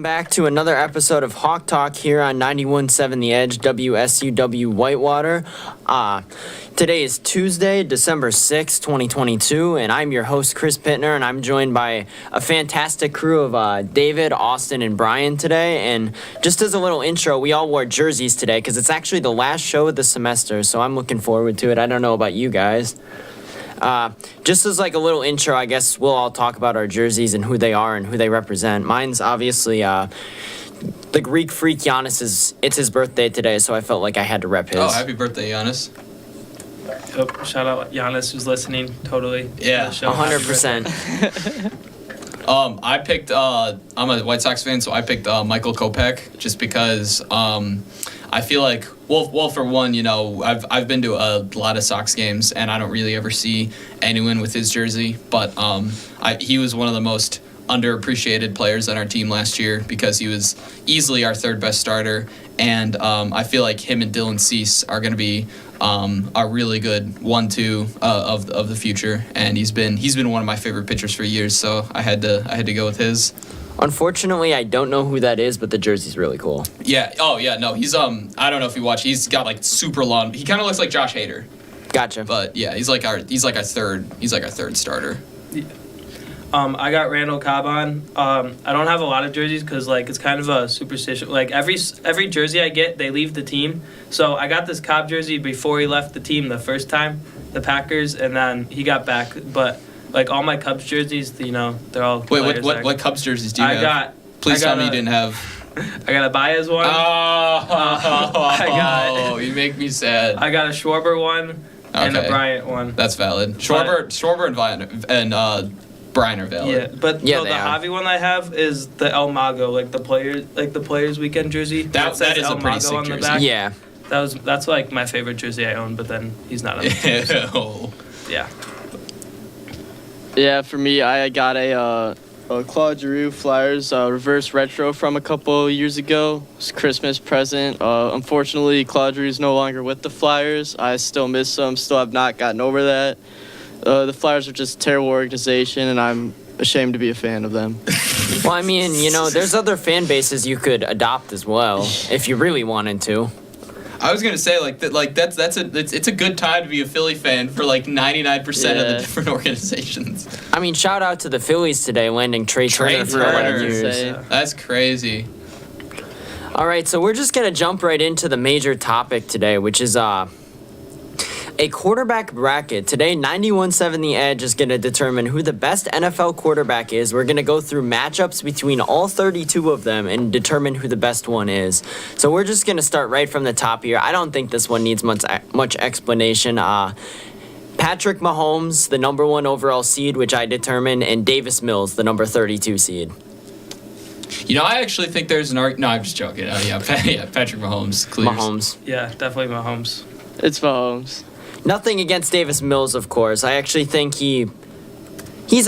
back to another episode of Hawk Talk here on 91.7 The Edge, WSUW Whitewater. Today is Tuesday, December 6, 2022, and I'm your host, Chris Pittner, and I'm joined by a fantastic crew of David, Austin, and Brian today. And just as a little intro, we all wore jerseys today because it's actually the last show of the semester, so I'm looking forward to it. I don't know about you guys. Just as like a little intro, I guess we'll all talk about our jerseys and who they are and who they represent. Mine's obviously the Greek freak Giannis. It's his birthday today, so I felt like I had to rep his. Oh, happy birthday, Giannis. Yep, shout out Giannis who's listening, totally. Yeah, 100%. I picked, I'm a White Sox fan, so I picked Michael Kopech just because I feel like, well, for one, you know, I've been to a lot of Sox games, and I don't really ever see anyone with his jersey, but he was one of the most underappreciated players on our team last year because he was easily our third best starter, and I feel like him and Dylan Cease are going to be a really good 1-2 of the future, and he's been one of my favorite pitchers for years, so I had to go with his. Unfortunately, I don't know who that is, but the jersey's really cool. Yeah. Oh, yeah. No, he's I don't know if you watch. He's got like super long. He kind of looks like Josh Hader. Gotcha. But yeah, he's like our third starter. Yeah. I got Randall Cobb on. I don't have a lot of jerseys because like it's kind of a superstition. Like every jersey I get, they leave the team. So I got this Cobb jersey before he left the team the first time, the Packers, and then he got back. But like all my Cubs jerseys, you know, they're all. Wait, what Cubs jerseys do you have? Please tell me you didn't have. I got a Baez one. Oh, you make me sad. I got a Schwarber one and a Bryant one. That's valid. Schwarber and Brian are valid. Yeah, but the Javi one I have is the El Mago, like the players weekend jersey. That is a pretty sick jersey. Back. Yeah. That's like my favorite jersey I own, but then he's not on the team. So. Yeah. Yeah, for me, I got a Claude Giroux Flyers reverse retro from a couple years ago. It's a Christmas present. Unfortunately, Claude Giroux's no longer with the Flyers. I still miss him. Still have not gotten over that. The Flyers are just a terrible organization, and I'm ashamed to be a fan of them. Well, I mean, you know, there's other fan bases you could adopt as well if you really wanted to. I was gonna say it's a good time to be a Philly fan for like 99% of the different organizations. I mean, shout out to the Phillies today landing Trey Turner for 5 years. That's crazy. All right, so we're just gonna jump right into the major topic today, which is a quarterback bracket. Today, 91.7 The Edge is going to determine who the best NFL quarterback is. We're going to go through matchups between all 32 of them and determine who the best one is. So we're just going to start right from the top here. I don't think this one needs much explanation. Patrick Mahomes, the number 1 overall seed, which I determined, and Davis Mills, the number 32 seed. You know, I actually think there's an argument. No, I'm just joking. Patrick Mahomes clears. Mahomes. Yeah, definitely Mahomes. It's Mahomes. Nothing against Davis Mills, of course. I actually think he's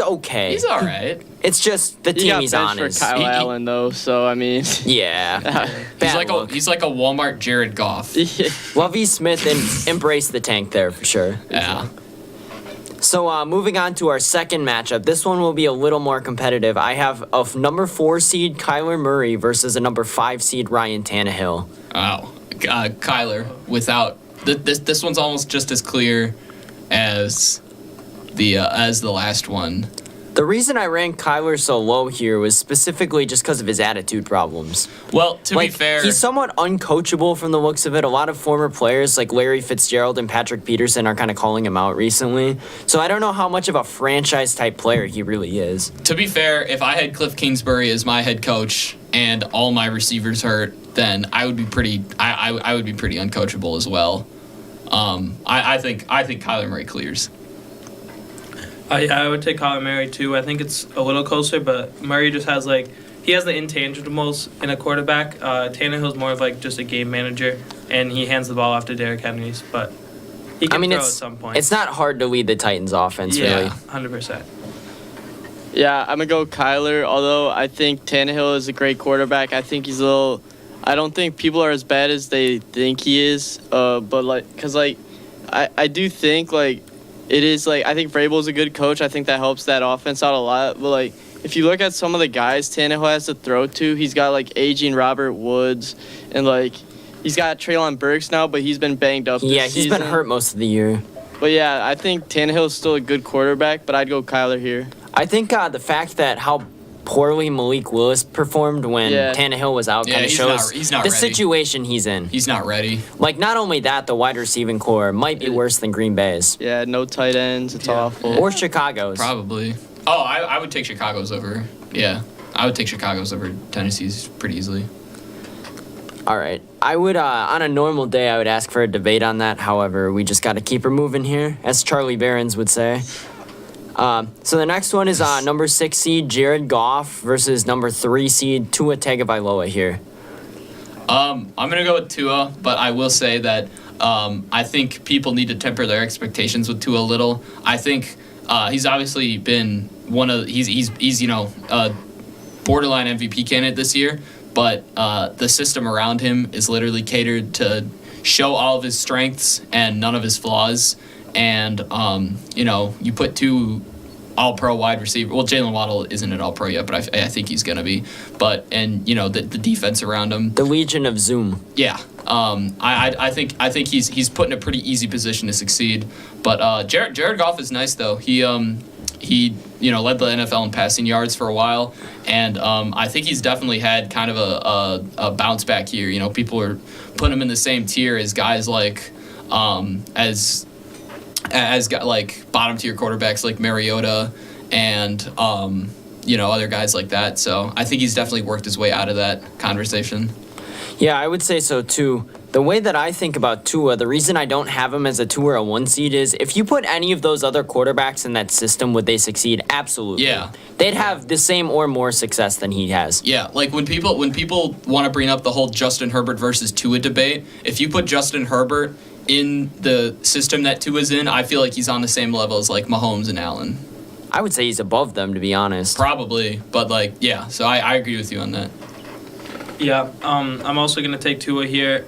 okay. He's all right. It's just the team he's on is for Kyle Allen though, so I mean. Yeah. He's like a Walmart Jared Goff. Lovie Smith embraced the tank there for sure. Yeah. So moving on to our second matchup, this one will be a little more competitive. I have a number 4 seed Kyler Murray versus a number 5 seed Ryan Tannehill. Wow, Kyler without. This one's almost just as clear as the last one. The reason I ranked Kyler so low here was specifically just because of his attitude problems. Well, to be fair, he's somewhat uncoachable from the looks of it. A lot of former players like Larry Fitzgerald and Patrick Peterson are kind of calling him out recently. So I don't know how much of a franchise-type player he really is. To be fair, if I had Cliff Kingsbury as my head coach and all my receivers hurt, then I would be pretty uncoachable as well. I think Kyler Murray clears. Yeah, I would take Kyler Murray too. I think it's a little closer, but Murray just has he has the intangibles in a quarterback. Tannehill's more of just a game manager, and he hands the ball off to Derrick Henry, but he can throw at some point. It's not hard to lead the Titans offense, really. Yeah, 100%. Yeah, I'm going to go Kyler, although I think Tannehill is a great quarterback. I think he's I don't think people are as bad as they think he is, but I do think it is I think Vrabel's a good coach. I think that helps that offense out a lot. But if you look at some of the guys Tannehill has to throw to, he's got like aging Robert Woods, and like he's got Treylon Burks now, but he's been banged up. Yeah, this he's been season. hurt most of the year. But yeah, I think Tannehill's still a good quarterback, but I'd go Kyler here. I think the fact that how poorly Malik Willis performed when Yeah. Tannehill was out Yeah, kind of he's shows not- he's not the ready. situation he's in. He's not ready. Like, not only that, the wide receiving core might be worse than Green Bay's Yeah, no tight ends. It's Yeah. awful. or Chicago's. Probably. Oh, I would take Chicago's over. Yeah, I would take Chicago's over Tennessee's pretty easily. All right. I would, on a normal day, I would ask for a debate on that. However, we just got to keep her moving here, as Charlie Barons would say. So the next one is number 6 seed Jared Goff versus number 3 seed Tua Tagovailoa here. I'm gonna go with Tua, but I will say that I think people need to temper their expectations with Tua a little. I think he's obviously been he's you know a borderline MVP candidate this year, but the system around him is literally catered to show all of his strengths and none of his flaws. And you know, you put 2 all-pro wide receiver. Well, Jalen Waddle isn't an all-pro yet, but I think he's gonna be. But and you know the defense around him. The Legion of Zoom. Yeah, I think he's put in a pretty easy position to succeed. But Jared Goff is nice though. He you know led the NFL in passing yards for a while, and I think he's definitely had kind of a bounce back year. You know, people are putting him in the same tier as guys like as got like bottom tier quarterbacks like Mariota and you know other guys like that. So I think he's definitely worked his way out of that conversation. Yeah, I would say so too. The way that I think about Tua, the reason I don't have him as a 2 or a 1 seed is if you put any of those other quarterbacks in that system, would they succeed? Absolutely. Yeah. They'd have the same or more success than he has. Yeah, like when people want to bring up the whole Justin Herbert versus Tua debate, if you put Justin Herbert in the system that Tua's in, I feel like he's on the same level as like Mahomes and Allen. I would say he's above them, to be honest. Probably, but like yeah, so I agree with you on that. Yeah, I'm also going to take Tua here.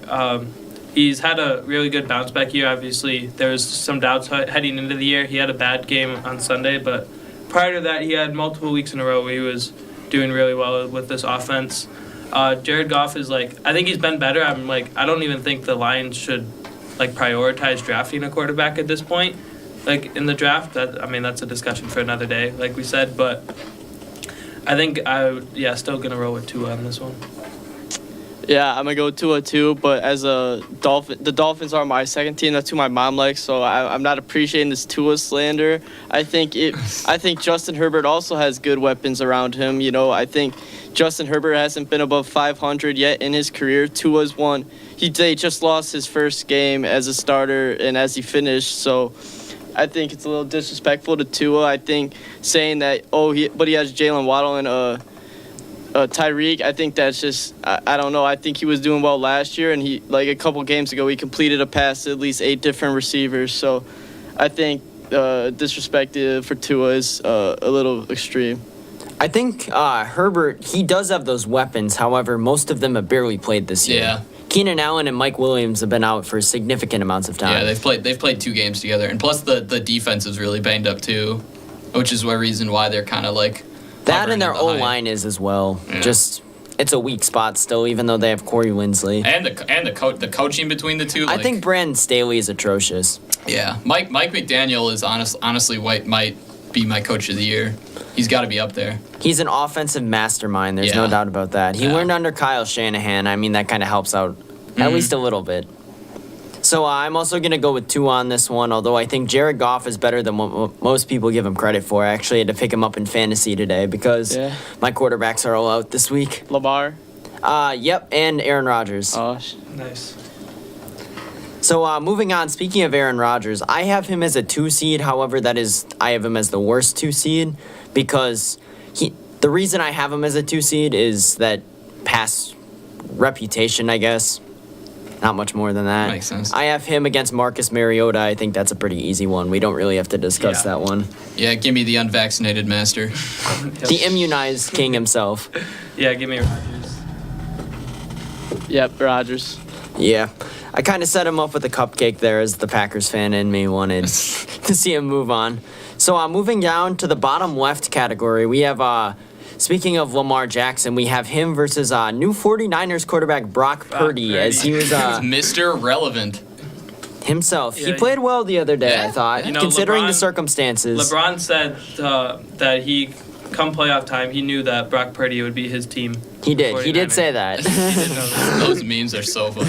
He's had a really good bounce back year. Obviously, there was some doubts heading into the year. He had a bad game on Sunday, but prior to that, he had multiple weeks in a row where he was doing really well with this offense. Jared Goff is I think he's been better. I don't even think the Lions should prioritize drafting a quarterback at this point. In the draft, that's a discussion for another day, like we said. But I think still gonna roll with Tua on this one. Yeah, I'm gonna go Tua too, but as a Dolphin, the Dolphins are my second team. That's who my mom likes, so I'm not appreciating this Tua slander. I think Justin Herbert also has good weapons around him. You know, I think Justin Herbert hasn't been above 500 yet in his career. Tua's won. They just lost his first game as a starter and as he finished, so I think it's a little disrespectful to Tua. I think saying that but he has Jalen Waddle and Tyreek, I think that's just I don't know. I think he was doing well last year, and he a couple games ago he completed a pass to at least 8 different receivers. So I think disrespect for Tua is a little extreme. I think Herbert, he does have those weapons. However, most of them have barely played this year. Yeah. Keenan Allen and Mike Williams have been out for significant amounts of time. Yeah, they've played 2 games together, and plus the defense is really banged up too, which is one reason why they're kind of that and their hovering at the O-line is as well. Yeah. Just it's a weak spot still, even though they have Corey Linsley. and the coaching between the two. I think Brandon Staley is atrocious. Yeah, Mike McDaniel is honestly might be my coach of the year. He's got to be up there. He's an offensive mastermind. There's no Yeah. doubt about that. He Yeah. learned under Kyle Shanahan. I mean, that kind of helps out at least a little bit. So I'm also going to go with Tua on this one, although I think Jared Goff is better than what most people give him credit for. I actually had to pick him up in fantasy today because my quarterbacks are all out this week. Lamar. Yep, and Aaron Rodgers. Nice. So moving on, speaking of Aaron Rodgers, I have him as a 2 seed. However, I have him as the worst 2 seed because the reason I have him as a 2 seed is that past reputation, I guess. Not much more than that. Makes sense. I have him against Marcus Mariota. I think that's a pretty easy one. We don't really have to discuss Yeah. that one. Yeah, give me the unvaccinated master. The immunized king himself. Yeah, give me Rodgers. Yep, Rodgers. Yeah. I kind of set him up with a cupcake there as the Packers fan in me wanted to see him move on. So moving down to the bottom left category, we have speaking of Lamar Jackson, we have him versus new 49ers quarterback Brock Purdy, as he was Mr. Relevant. himself. He Yeah, played well the other day, I Yeah. thought, You know, considering the LeBron- circumstances. LeBron said that he, come playoff time, he knew that Brock Purdy would be his team. He did. He did 49ers. say that. He didn't know that. Those memes are so funny.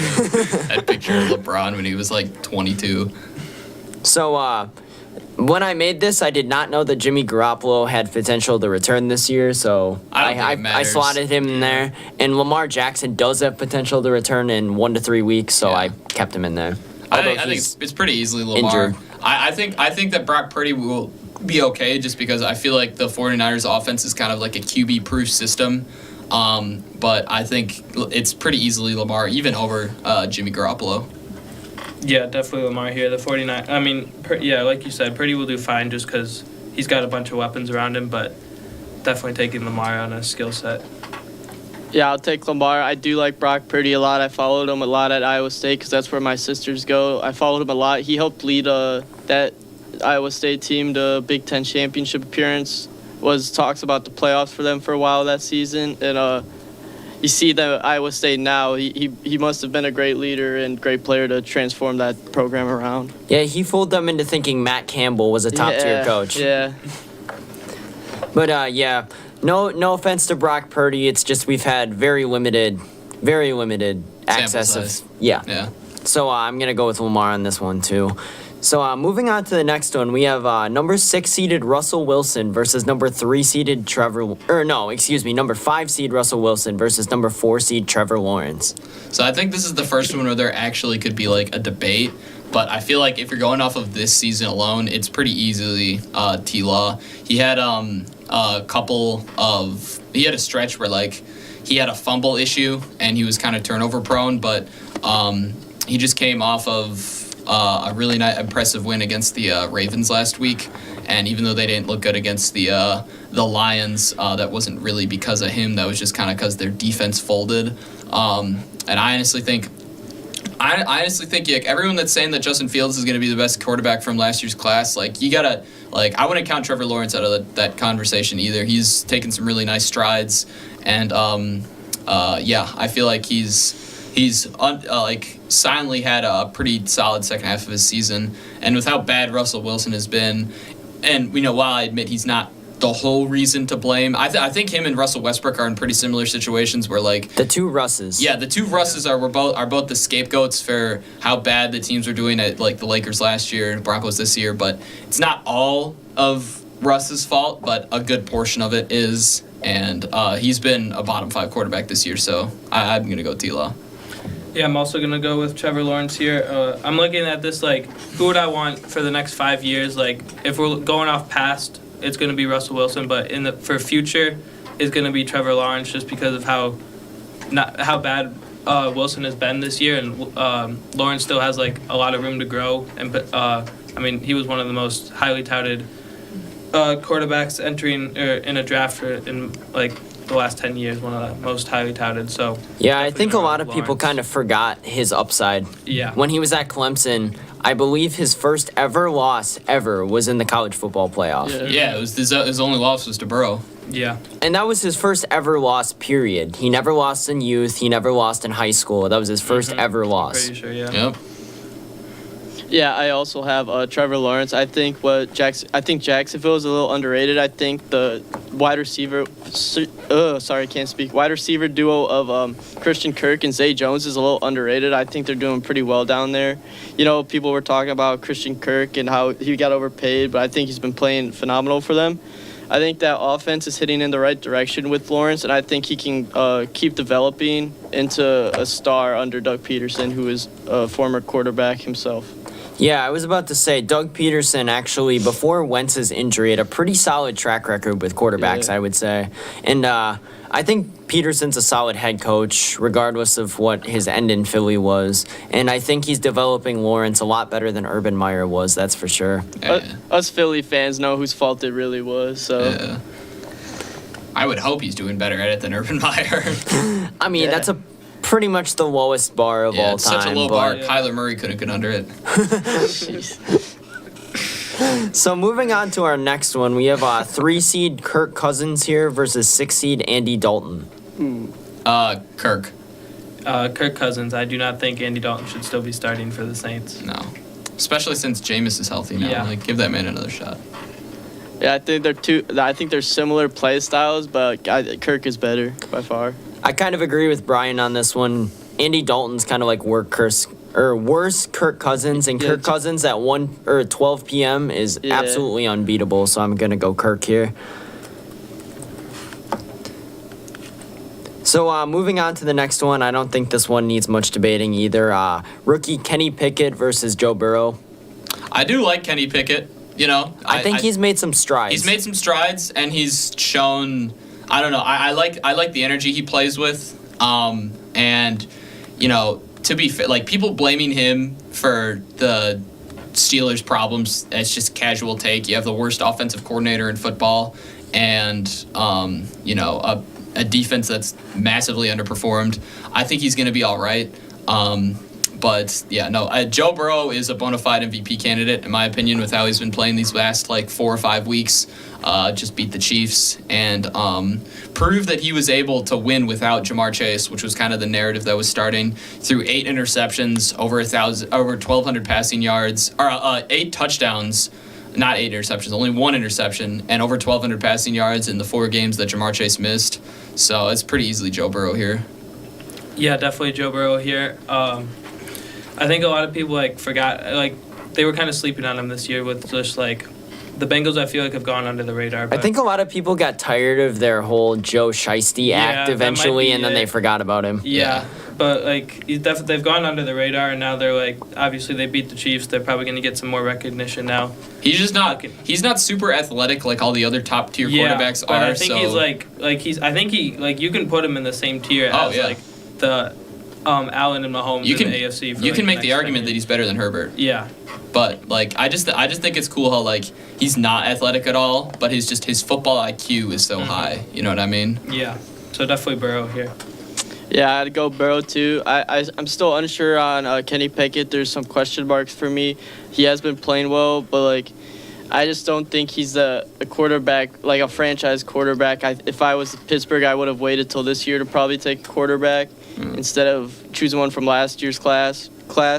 That picture of LeBron when he was like 22. So, when I made this, I did not know that Jimmy Garoppolo had potential to return this year, so I don't think it I matters. slotted him in there. And Lamar Jackson does have potential to return in 1 to 3 weeks, so Yeah. I kept him in there. I Although think he's it's pretty easily Lamar. injured. I think that Brock Purdy will be okay just because I feel like the 49ers offense is kind of like a QB-proof system. But I think it's pretty easily Lamar, even over Jimmy Garoppolo. Yeah, definitely Lamar here. The 49. I mean, like you said, Purdy will do fine just because he's got a bunch of weapons around him, but definitely taking Lamar on a skill set. Yeah, I'll take Lamar. I do like Brock Purdy a lot. I followed him a lot at Iowa State because that's where my sisters go. I followed him a lot. He helped lead that Iowa State team to Big Ten championship appearance. Was talks about the playoffs for them for a while that season, and you see the Iowa State now. He must have been a great leader and great player to transform that program around. Yeah, he fooled them into thinking Matt Campbell was a top-tier coach. Yeah. But, yeah, no offense to Brock Purdy. It's just we've had very limited access size. of... Yeah. Yeah. So I'm going to go with Lamar on this one, too. So moving on to the next one, we have number 6 seeded Russell Wilson versus number 3 seeded number 5 seed Russell Wilson versus number 4 seed Trevor Lawrence. So I think this is the first one where there actually could be like a debate. But I feel like if you're going off of this season alone, it's pretty easily T-Law. He had he had a stretch where like he had a fumble issue and he was kind of turnover prone, but he just came off of a really impressive win against the Ravens last week. And even though they didn't look good against the Lions, that wasn't really because of him. That was just kind of because their defense folded. And I honestly think like everyone that's saying that Justin Fields is going to be the best quarterback from last year's class, like you gotta I wouldn't count Trevor Lawrence out of that conversation either. He's taken some really nice strides, and I feel like he's silently had a pretty solid second half of his season. And with how bad Russell Wilson has been, and while I admit he's not the whole reason to blame, I think him and Russell Westbrook are in pretty similar situations where like The two Russes. yeah, the two Russes are both the scapegoats for how bad the teams were doing at like the Lakers last year, Broncos this year. But it's not all of Russ's fault, but a good portion of it is. And he's been a bottom 5 quarterback this year, so I'm gonna go T-Law. Yeah, I'm also going to go with Trevor Lawrence here. I'm looking at this like, who would I want for the next 5 years? Like, if we're going off past, it's going to be Russell Wilson, but for future, it's going to be Trevor Lawrence just because of how bad Wilson has been this year, and Lawrence still has like a lot of room to grow. And he was one of the most highly touted quarterbacks entering in a draft in like the last 10 years, one of the most highly touted. So Yeah, I definitely think a gonna lot go of with people Lawrence. kind of forgot his upside. Yeah. When he was at Clemson, I believe his first ever loss was in the college football playoff. Yeah. Yeah, it was his only loss was to Burrow. Yeah. And that was his first ever loss, period. He never lost in youth. He never lost in high school. That was his first ever loss. Pretty sure, yeah. Yep. Yeah, I also have Trevor Lawrence. I think Jacksonville is a little underrated. I think the wide receiver duo of Christian Kirk and Zay Jones is a little underrated. I think they're doing pretty well down there. People were talking about Christian Kirk and how he got overpaid, but I think he's been playing phenomenal for them. I think that offense is heading in the right direction with Lawrence, and I think he can keep developing into a star under Doug Peterson, who is a former quarterback himself. Yeah, I was about to say, Doug Peterson actually, before Wentz's injury, had a pretty solid track record with quarterbacks, Yeah. I would say. And I think Peterson's a solid head coach, regardless of what his end in Philly was. And I think he's developing Lawrence a lot better than Urban Meyer was, that's for sure. Yeah. Us Philly fans know whose fault it really was. So Yeah. I would hope he's doing better at it than Urban Meyer. I mean, Yeah. that's pretty much the lowest bar of all It's time. such a low but- bar. Yeah. Kyler Murray couldn't get under it. Jeez. So moving on to our next one, we have 3-seed Kirk Cousins here versus 6-seed Andy Dalton. Kirk. Kirk Cousins. I do not think Andy Dalton should still be starting for the Saints. No. Especially since Jameis is healthy now. Yeah. Like, give that man another shot. Yeah, I think they're similar play styles, but Kirk is better by far. I kind of agree with Brian on this one. Andy Dalton's kind of like worse Kirk Cousins, and Yeah, Kirk Cousins at 12 p.m. is Yeah. absolutely unbeatable. So I'm gonna go Kirk here. So moving on to the next one, I don't think this one needs much debating either. Rookie Kenny Pickett versus Joe Burrow. I do like Kenny Pickett. You know, I think he's made some strides. He's made some strides, and he's shown. I don't know. I like the energy he plays with. And you know, to be fair, like people blaming him for the Steelers' problems, it's just casual take. You have the worst offensive coordinator in football, and you know, a defense that's massively underperformed. I think he's going to be all right. But yeah, no, Joe Burrow is a bona fide MVP candidate, in my opinion, with how he's been playing these last like 4 or 5 weeks. Just beat the Chiefs and proved that he was able to win without Jamar Chase, which was kind of the narrative that was starting. Through 8 interceptions, over 1,200 passing yards, or 8 touchdowns. Not 8 interceptions, only 1 interception, and over 1,200 passing yards in the 4 games that Jamar Chase missed. So it's pretty easily Joe Burrow here. Yeah, definitely Joe Burrow here. I think a lot of people forgot, they were kind of sleeping on him this year with just the Bengals. I feel like have gone under the radar. But I think a lot of people got tired of their whole Joe Shiesty act that eventually, might be and then it. they forgot about him. Yeah, but they've gone under the radar, and now they're obviously they beat the Chiefs. They're probably going to get some more recognition now. He's just not. He's not super athletic like all the other top tier quarterbacks but are. I think so I think you can put him in the same tier as the Allen and Mahomes you can in the AFC. For you can the make the next argument that he's better than Herbert. Yeah. But I just think it's cool how he's not athletic at all, but his football IQ is so high. You know what I mean? Yeah. So definitely Burrow here. Yeah, I'd go Burrow too. I'm still unsure on Kenny Pickett. There's some question marks for me. He has been playing well, but I just don't think he's a quarterback, like a franchise quarterback. If I was Pittsburgh, I would have waited till this year to probably take a quarterback instead of choosing one from last year's class.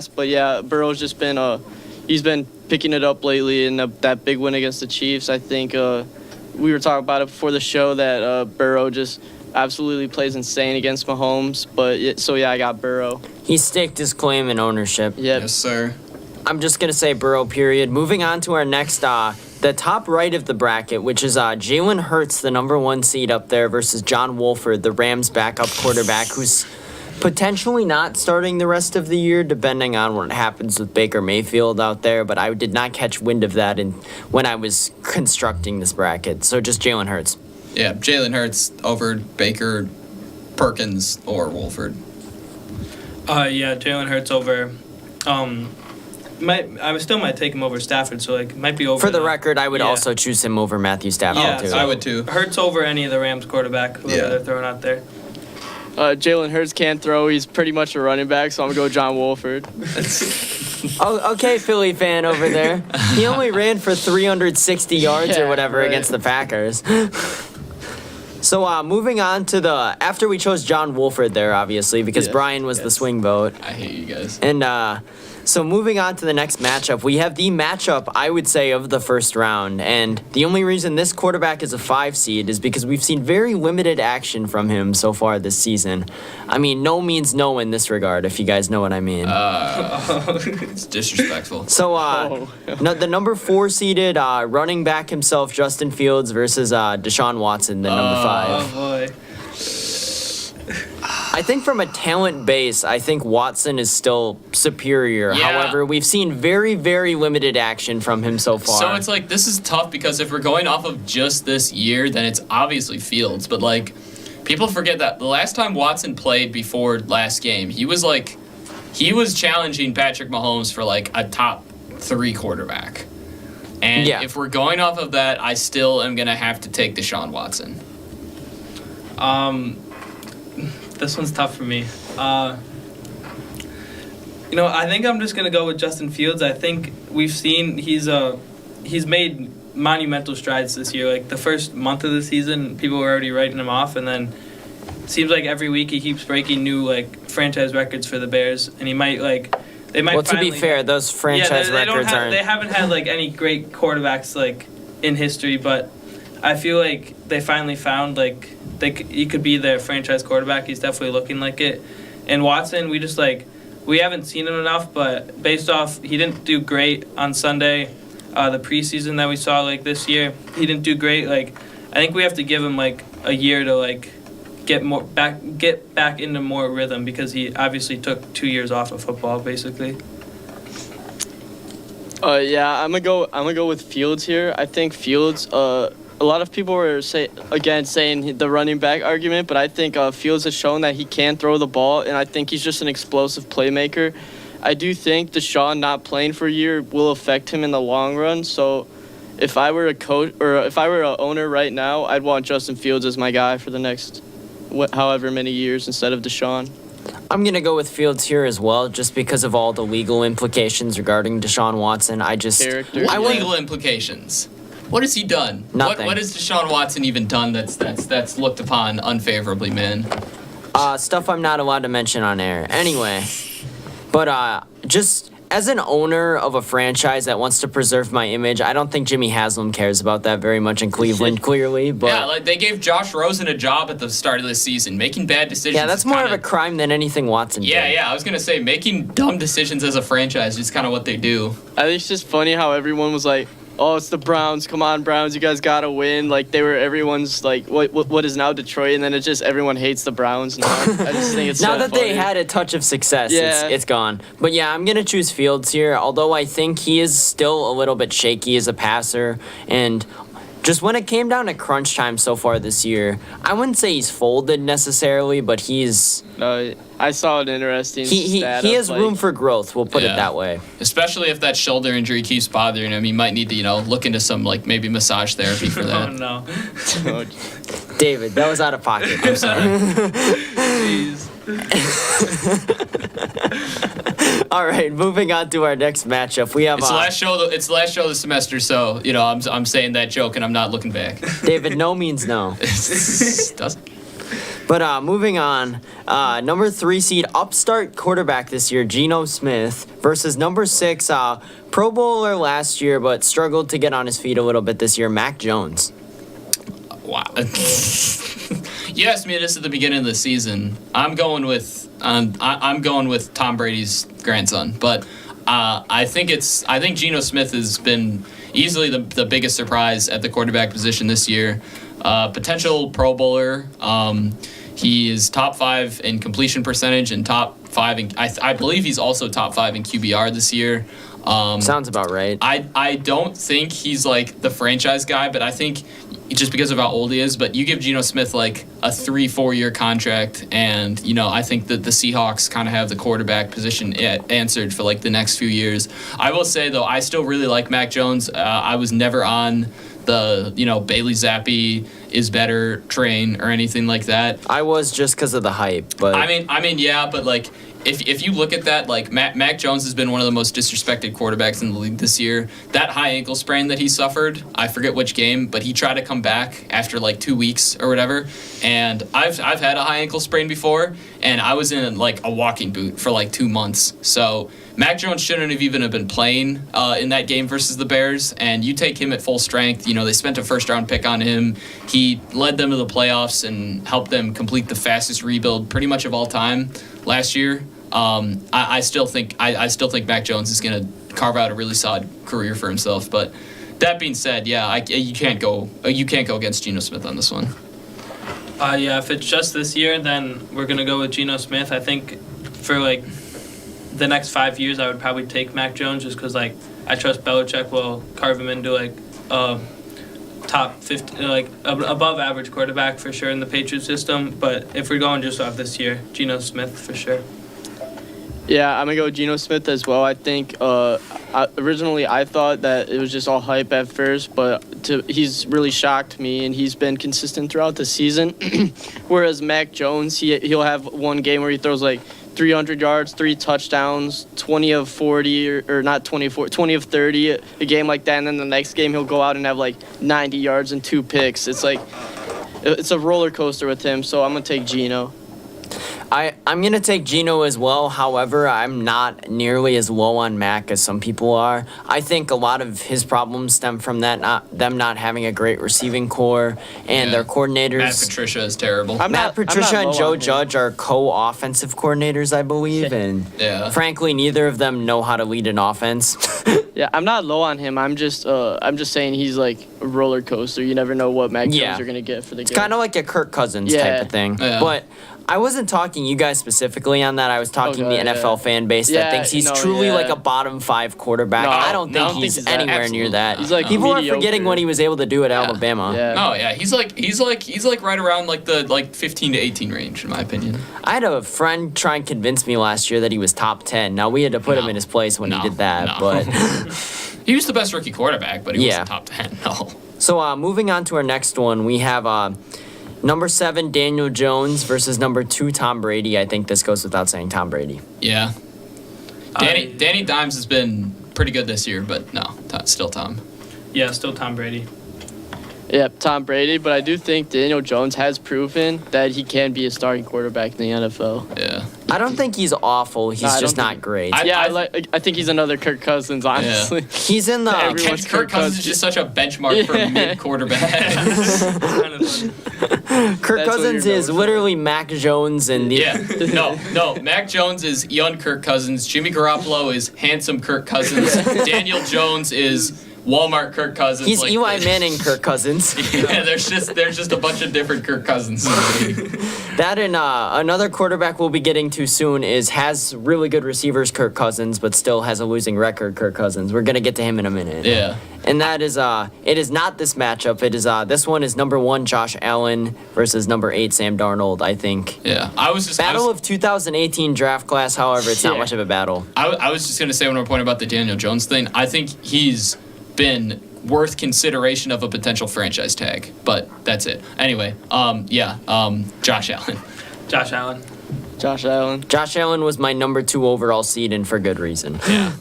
But yeah, Burrow's just been he's been picking it up lately in that big win against the Chiefs. I think we were talking about it before the show that Burrow just absolutely plays insane against Mahomes. So yeah, I got Burrow. He staked his claim in ownership. Yep. Yes, sir. I'm just going to say Burrow, period. Moving on to our next, the top right of the bracket, which is Jalen Hurts, the number 1 seed up there, versus John Wolford, the Rams' backup quarterback, who's potentially not starting the rest of the year, depending on what happens with Baker Mayfield out there. But I did not catch wind of that when I was constructing this bracket. So just Jalen Hurts. Yeah, Jalen Hurts over Baker, Perkins, or Wolford. Yeah, Jalen Hurts over. I still might take him over Stafford, so it might be over. For the record, I would yeah. also choose him over Matthew Stafford, Yeah, too. so I would too. Hurts over any of the Rams quarterback, whoever they're throwing out there. Jalen Hurts can't throw. He's pretty much a running back, so I'm going to go John Wolford. Oh, okay, Philly fan over there. He only ran for 360 yards or Yeah, whatever right. against the Packers. So moving on to after we chose John Wolford there, obviously, because Yes, Brian was the yes. swing vote. I hate you guys. And so moving on to the next matchup, we have the matchup, I would say, of the first round. And the only reason this quarterback is a 5 seed is because we've seen very limited action from him so far this season. I mean, no means no in this regard, if you guys know what I mean. It's disrespectful. So the number 4 seeded running back himself, Justin Fields, versus Deshaun Watson, the number 5. Oh boy. I think from a talent base, I think Watson is still superior. Yeah. However, we've seen very, very limited action from him so far. So it's this is tough because if we're going off of just this year, then it's obviously Fields. But people forget that the last time Watson played before last game, he was challenging Patrick Mahomes for a top 3 quarterback. And if we're going off of that, I still am gonna have to take Deshaun Watson. This one's tough for me. I think I'm just gonna go with Justin Fields. I think we've seen he's he's made monumental strides this year. Like the first month of the season, people were already writing him off, and then it seems like every week he keeps breaking new like franchise records for the Bears, and he might like they might. Well, to be finally, fair, those franchise they don't records have, aren't. They haven't had like any great quarterbacks like in history, but I feel like they finally found like he could be their franchise quarterback. He's definitely looking like it. And Watson, we haven't seen him enough, but based off he didn't do great on Sunday. The preseason that we saw like this year, he didn't do great. Like I think we have to give him like a year to like get back into more rhythm because he obviously took 2 years off of football basically. Yeah, I'm gonna go with Fields here. I think Fields. A lot of people were saying the running back argument, but I think Fields has shown that he can throw the ball, and I think he's just an explosive playmaker. I do think Deshaun not playing for a year will affect him in the long run. So, if I were a coach or if I were an owner right now, I'd want Justin Fields as my guy for the next however many years instead of Deshaun. I'm going to go with Fields here as well, just because of all the legal implications regarding Deshaun Watson. Character. What legal implications? What has he done? Nothing. What has Deshaun Watson even done that's looked upon unfavorably, man? Stuff I'm not allowed to mention on air. Anyway, but just as an owner of a franchise that wants to preserve my image, I don't think Jimmy Haslam cares about that very much in Cleveland, clearly. But Yeah, like they gave Josh Rosen a job at the start of the season, making bad decisions. yeah, that's is more of kinda- a crime than anything Watson did. Yeah, I was gonna say making dumb decisions as a franchise is kind of what they do. I think it's just funny how everyone was like, "Oh, it's the Browns. Come on, Browns, you guys gotta win." Like everyone's like, "What is now Detroit?" And then it's just everyone hates the Browns now. I just think it's Now so that they funny. had a touch of success, Yeah. it's gone. But yeah, I'm going to choose Fields here, although I think he is still a little bit shaky as a passer. And just when it came down to crunch time so far this year, I wouldn't say he's folded necessarily, but he's I saw an interesting. he stat he of, has like, room for growth. We'll put it Yeah. that way. Especially if that shoulder injury keeps bothering him, he might need to, look into some like maybe massage therapy for Oh that. no. David, that was out of pocket. I'm sorry. Jeez. All right, moving on to our next matchup. We have It's the last show. It's the last show of the semester, so I'm saying that joke and I'm not looking back. David. No means no. Doesn't. But moving on, number 3 seed upstart quarterback this year, Geno Smith, versus number 6 Pro Bowler last year, but struggled to get on his feet a little bit this year, Mac Jones. Wow. You asked me this at the beginning of the season. I'm going with Tom Brady's grandson, but I think Geno Smith has been easily the biggest surprise at the quarterback position this year. Potential Pro Bowler. He is top 5 in completion percentage and top 5 in. I believe he's also top 5 in QBR this year. Sounds about right. I don't think he's like the franchise guy, but I think just because of how old he is, but you give Geno Smith like a 3-4 year contract, and I think that the Seahawks kind of have the quarterback position answered for like the next few years. I will say though, I still really like Mac Jones. I was never on the Bailey Zappi is better train or anything like that. I was just because of the hype, but I mean, yeah, but like if you look at that, like Mac Jones has been one of the most disrespected quarterbacks in the league this year. That high ankle sprain that he suffered, I forget which game, but he tried to come back after like 2 weeks or whatever. And I've had a high ankle sprain before, and I was in like a walking boot for like 2 months. So Mac Jones shouldn't have even been playing in that game versus the Bears. And you take him at full strength. They spent a first-round pick on him. He led them to the playoffs and helped them complete the fastest rebuild pretty much of all time last year. I still think Mac Jones is going to carve out a really solid career for himself. But that being said, yeah, you can't go against Geno Smith on this one. Yeah, if it's just this year, then we're gonna go with Geno Smith. I think for like the next 5 years, I would probably take Mac Jones just because like I trust Belichick will carve him into like top 50, like above average quarterback for sure in the Patriot system. But if we're going just off this year, Geno Smith for sure. Yeah, I'm gonna go with Geno Smith as well. I think originally I thought that it was just all hype at first, but he's really shocked me, and he's been consistent throughout the season. Whereas Mac Jones, he'll have one game where he throws like 300 yards, 3 touchdowns, 20 of 40, or not 24, 20 of 30, a game like that. And then the next game, he'll go out and have like 90 yards and 2 picks. It's like, it's a roller coaster with him. So I'm going to take Geno. I'm going to take Geno as well. However, I'm not nearly as low on Mac as some people are. I think a lot of his problems stem from them not having a great receiving core and their coordinators. Matt Patricia is terrible. Matt Patricia and low Joe on him. Judge are co-offensive coordinators, I believe, and frankly, neither of them know how to lead an offense. Yeah, I'm not low on him. I'm just saying he's like a roller coaster. You never know what Mac Jones are going to get for the game. It's kind of like a Kirk Cousins type of thing. Yeah. But I wasn't talking you guys specifically on that. I was talking the NFL fan base that thinks he's truly like a bottom 5 quarterback. No, I don't think he's that. anywhere near that. He's like people are mediocre. forgetting what he was able to do at Alabama. Yeah. No, yeah, he's like right around like the 15 to 18 range in my opinion. I had a friend try and convince me last year that he was top 10. Now we had to put him in his place when he did that, but he was the best rookie quarterback, but he wasn't top 10. No. So moving on to our next one, we have number 7 Daniel Jones versus number 2 Tom Brady. I think this goes without saying Tom Brady. Yeah. Danny Dimes has been pretty good this year, but no, still Tom. Yeah, still Tom Brady. Yep, Tom Brady, but I do think Daniel Jones has proven that he can be a starting quarterback in the NFL. Yeah. I don't think he's awful. He's just not great. I think he's another Kirk Cousins, honestly. He's in the... Everyone's Kirk Cousins is just such a benchmark for mid quarterbacks. Kirk Cousins is literally Mac Jones and the... No. Mac Jones is young Kirk Cousins. Jimmy Garoppolo is handsome Kirk Cousins. Daniel Jones is Walmart Kirk Cousins. He's Eli Manning Kirk Cousins. Yeah, there's just a bunch of different Kirk Cousins in the league. That and another quarterback we'll be getting to soon has really good receivers, Kirk Cousins, but still has a losing record, Kirk Cousins. We're going to get to him in a minute. Yeah. And that is, it is not this matchup. It is, this one is number 1 Josh Allen versus number 8 Sam Darnold, I think. Yeah. Battle of 2018 draft class, however, it's not much of a battle. I was just going to say one more point about the Daniel Jones thing. I think he's been worth consideration of a potential franchise tag, but that's it. Anyway, Josh Allen. Josh Allen. Josh Allen. Josh Allen was my number 2 overall seed, and for good reason. Yeah.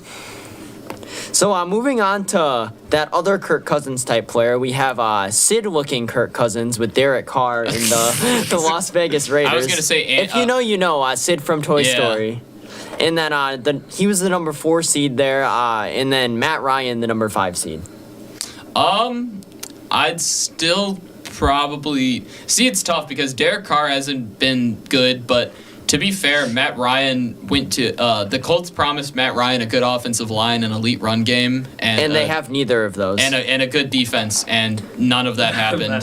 So moving on to that other Kirk Cousins type player, we have Sid-looking Kirk Cousins with Derek Carr in the Las Vegas Raiders. I was going to say... if you know, you know. Sid from Toy Story. And then he was the number 4 seed there, and then Matt Ryan, the number 5 seed. I'd still probably... See, it's tough because Derek Carr hasn't been good, but to be fair, Matt Ryan went to... the Colts promised Matt Ryan a good offensive line and elite run game. And they have neither of those. And a good defense, and none of that happened.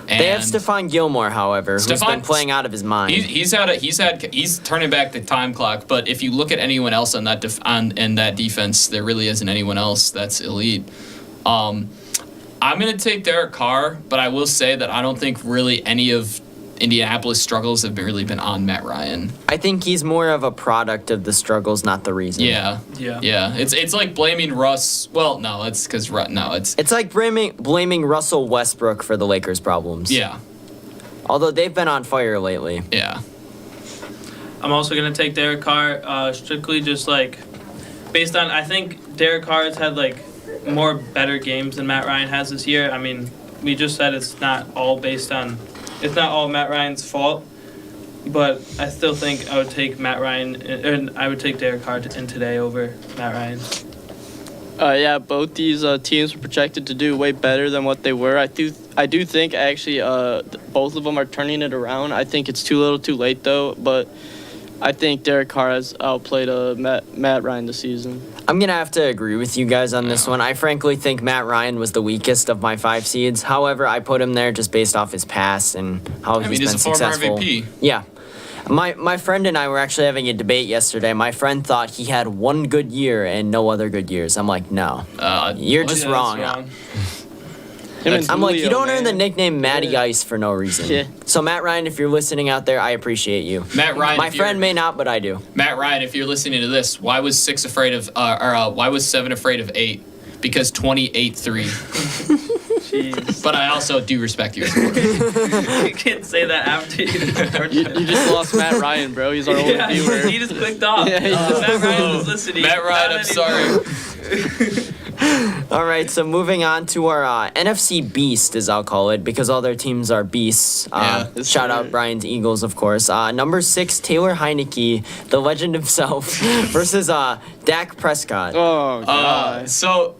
They have Stephon Gilmore, however, who's been playing out of his mind. He's turning back the time clock, but if you look at anyone else on that that defense, there really isn't anyone else that's elite. I'm going to take Derek Carr, but I will say that I don't think really any of Indianapolis' struggles have really been on Matt Ryan. I think he's more of a product of the struggles, not the reason. Yeah. It's like blaming Russ. Well, no, it's because it's like blaming Russell Westbrook for the Lakers' problems. Yeah. Although they've been on fire lately. Yeah. I'm also gonna take Derek Carr, strictly just like based on I think Derek Carr has had like more better games than Matt Ryan has this year. I mean, we just said it's not all Matt Ryan's fault, but I still think I would take Matt Ryan, and I would take Derek Carr in today over Matt Ryan. Both these teams were projected to do way better than what they were. I do think actually both of them are turning it around. I think it's too little, too late though. But I think Derek Carr has outplayed Matt Ryan this season. I'm going to have to agree with you guys on this one. I frankly think Matt Ryan was the weakest of my 5 seeds. However, I put him there just based off his past and how he's been successful. He's a former MVP. Yeah. My friend and I were actually having a debate yesterday. My friend thought he had one good year and no other good years. I'm like, no. You're just wrong. I'm like, you don't earn the nickname Matty Ice for no reason. Yeah. So, Matt Ryan, if you're listening out there, I appreciate you. Matt Ryan, my friend may not, but I do. Matt Ryan, if you're listening to this, why was 7 afraid of 8? Because 28-3. Jeez. But I also do respect your sport. You can't say that after You just lost Matt Ryan, bro. He's our only yeah, viewer. he just clicked off. Yeah, he Matt Ryan was listening. Matt Ryan, Not I'm anymore. sorry. All right, so moving on to our NFC Beast, as I'll call it, because all their teams are beasts. Yeah. Shout out Brian's Eagles, of course. Number 6, Taylor Heineke, the legend himself, versus Dak Prescott. Oh, God. So,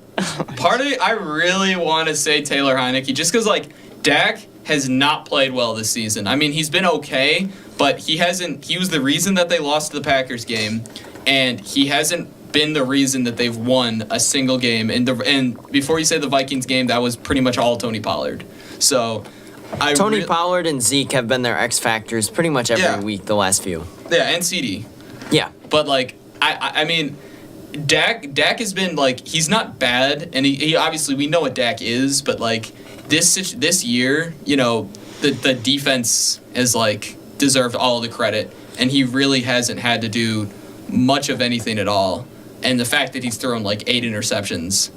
part of it, I really want to say Taylor Heineke, just because, like, Dak has not played well this season. I mean, he's been okay, but he was the reason that they lost the Packers game, and he hasn't been the reason that they've won a single game. And before you say the Vikings game, that was pretty much all Tony Pollard. So, Tony Pollard and Zeke have been their X factors pretty much every week the last few. Yeah, and CD. Yeah. But, like, I mean, Dak has been, like, he's not bad, and he obviously, we know what Dak is, but, like, this year, you know, the defense has, like, deserved all the credit, and he really hasn't had to do much of anything at all. And the fact that he's thrown, like, 8 interceptions,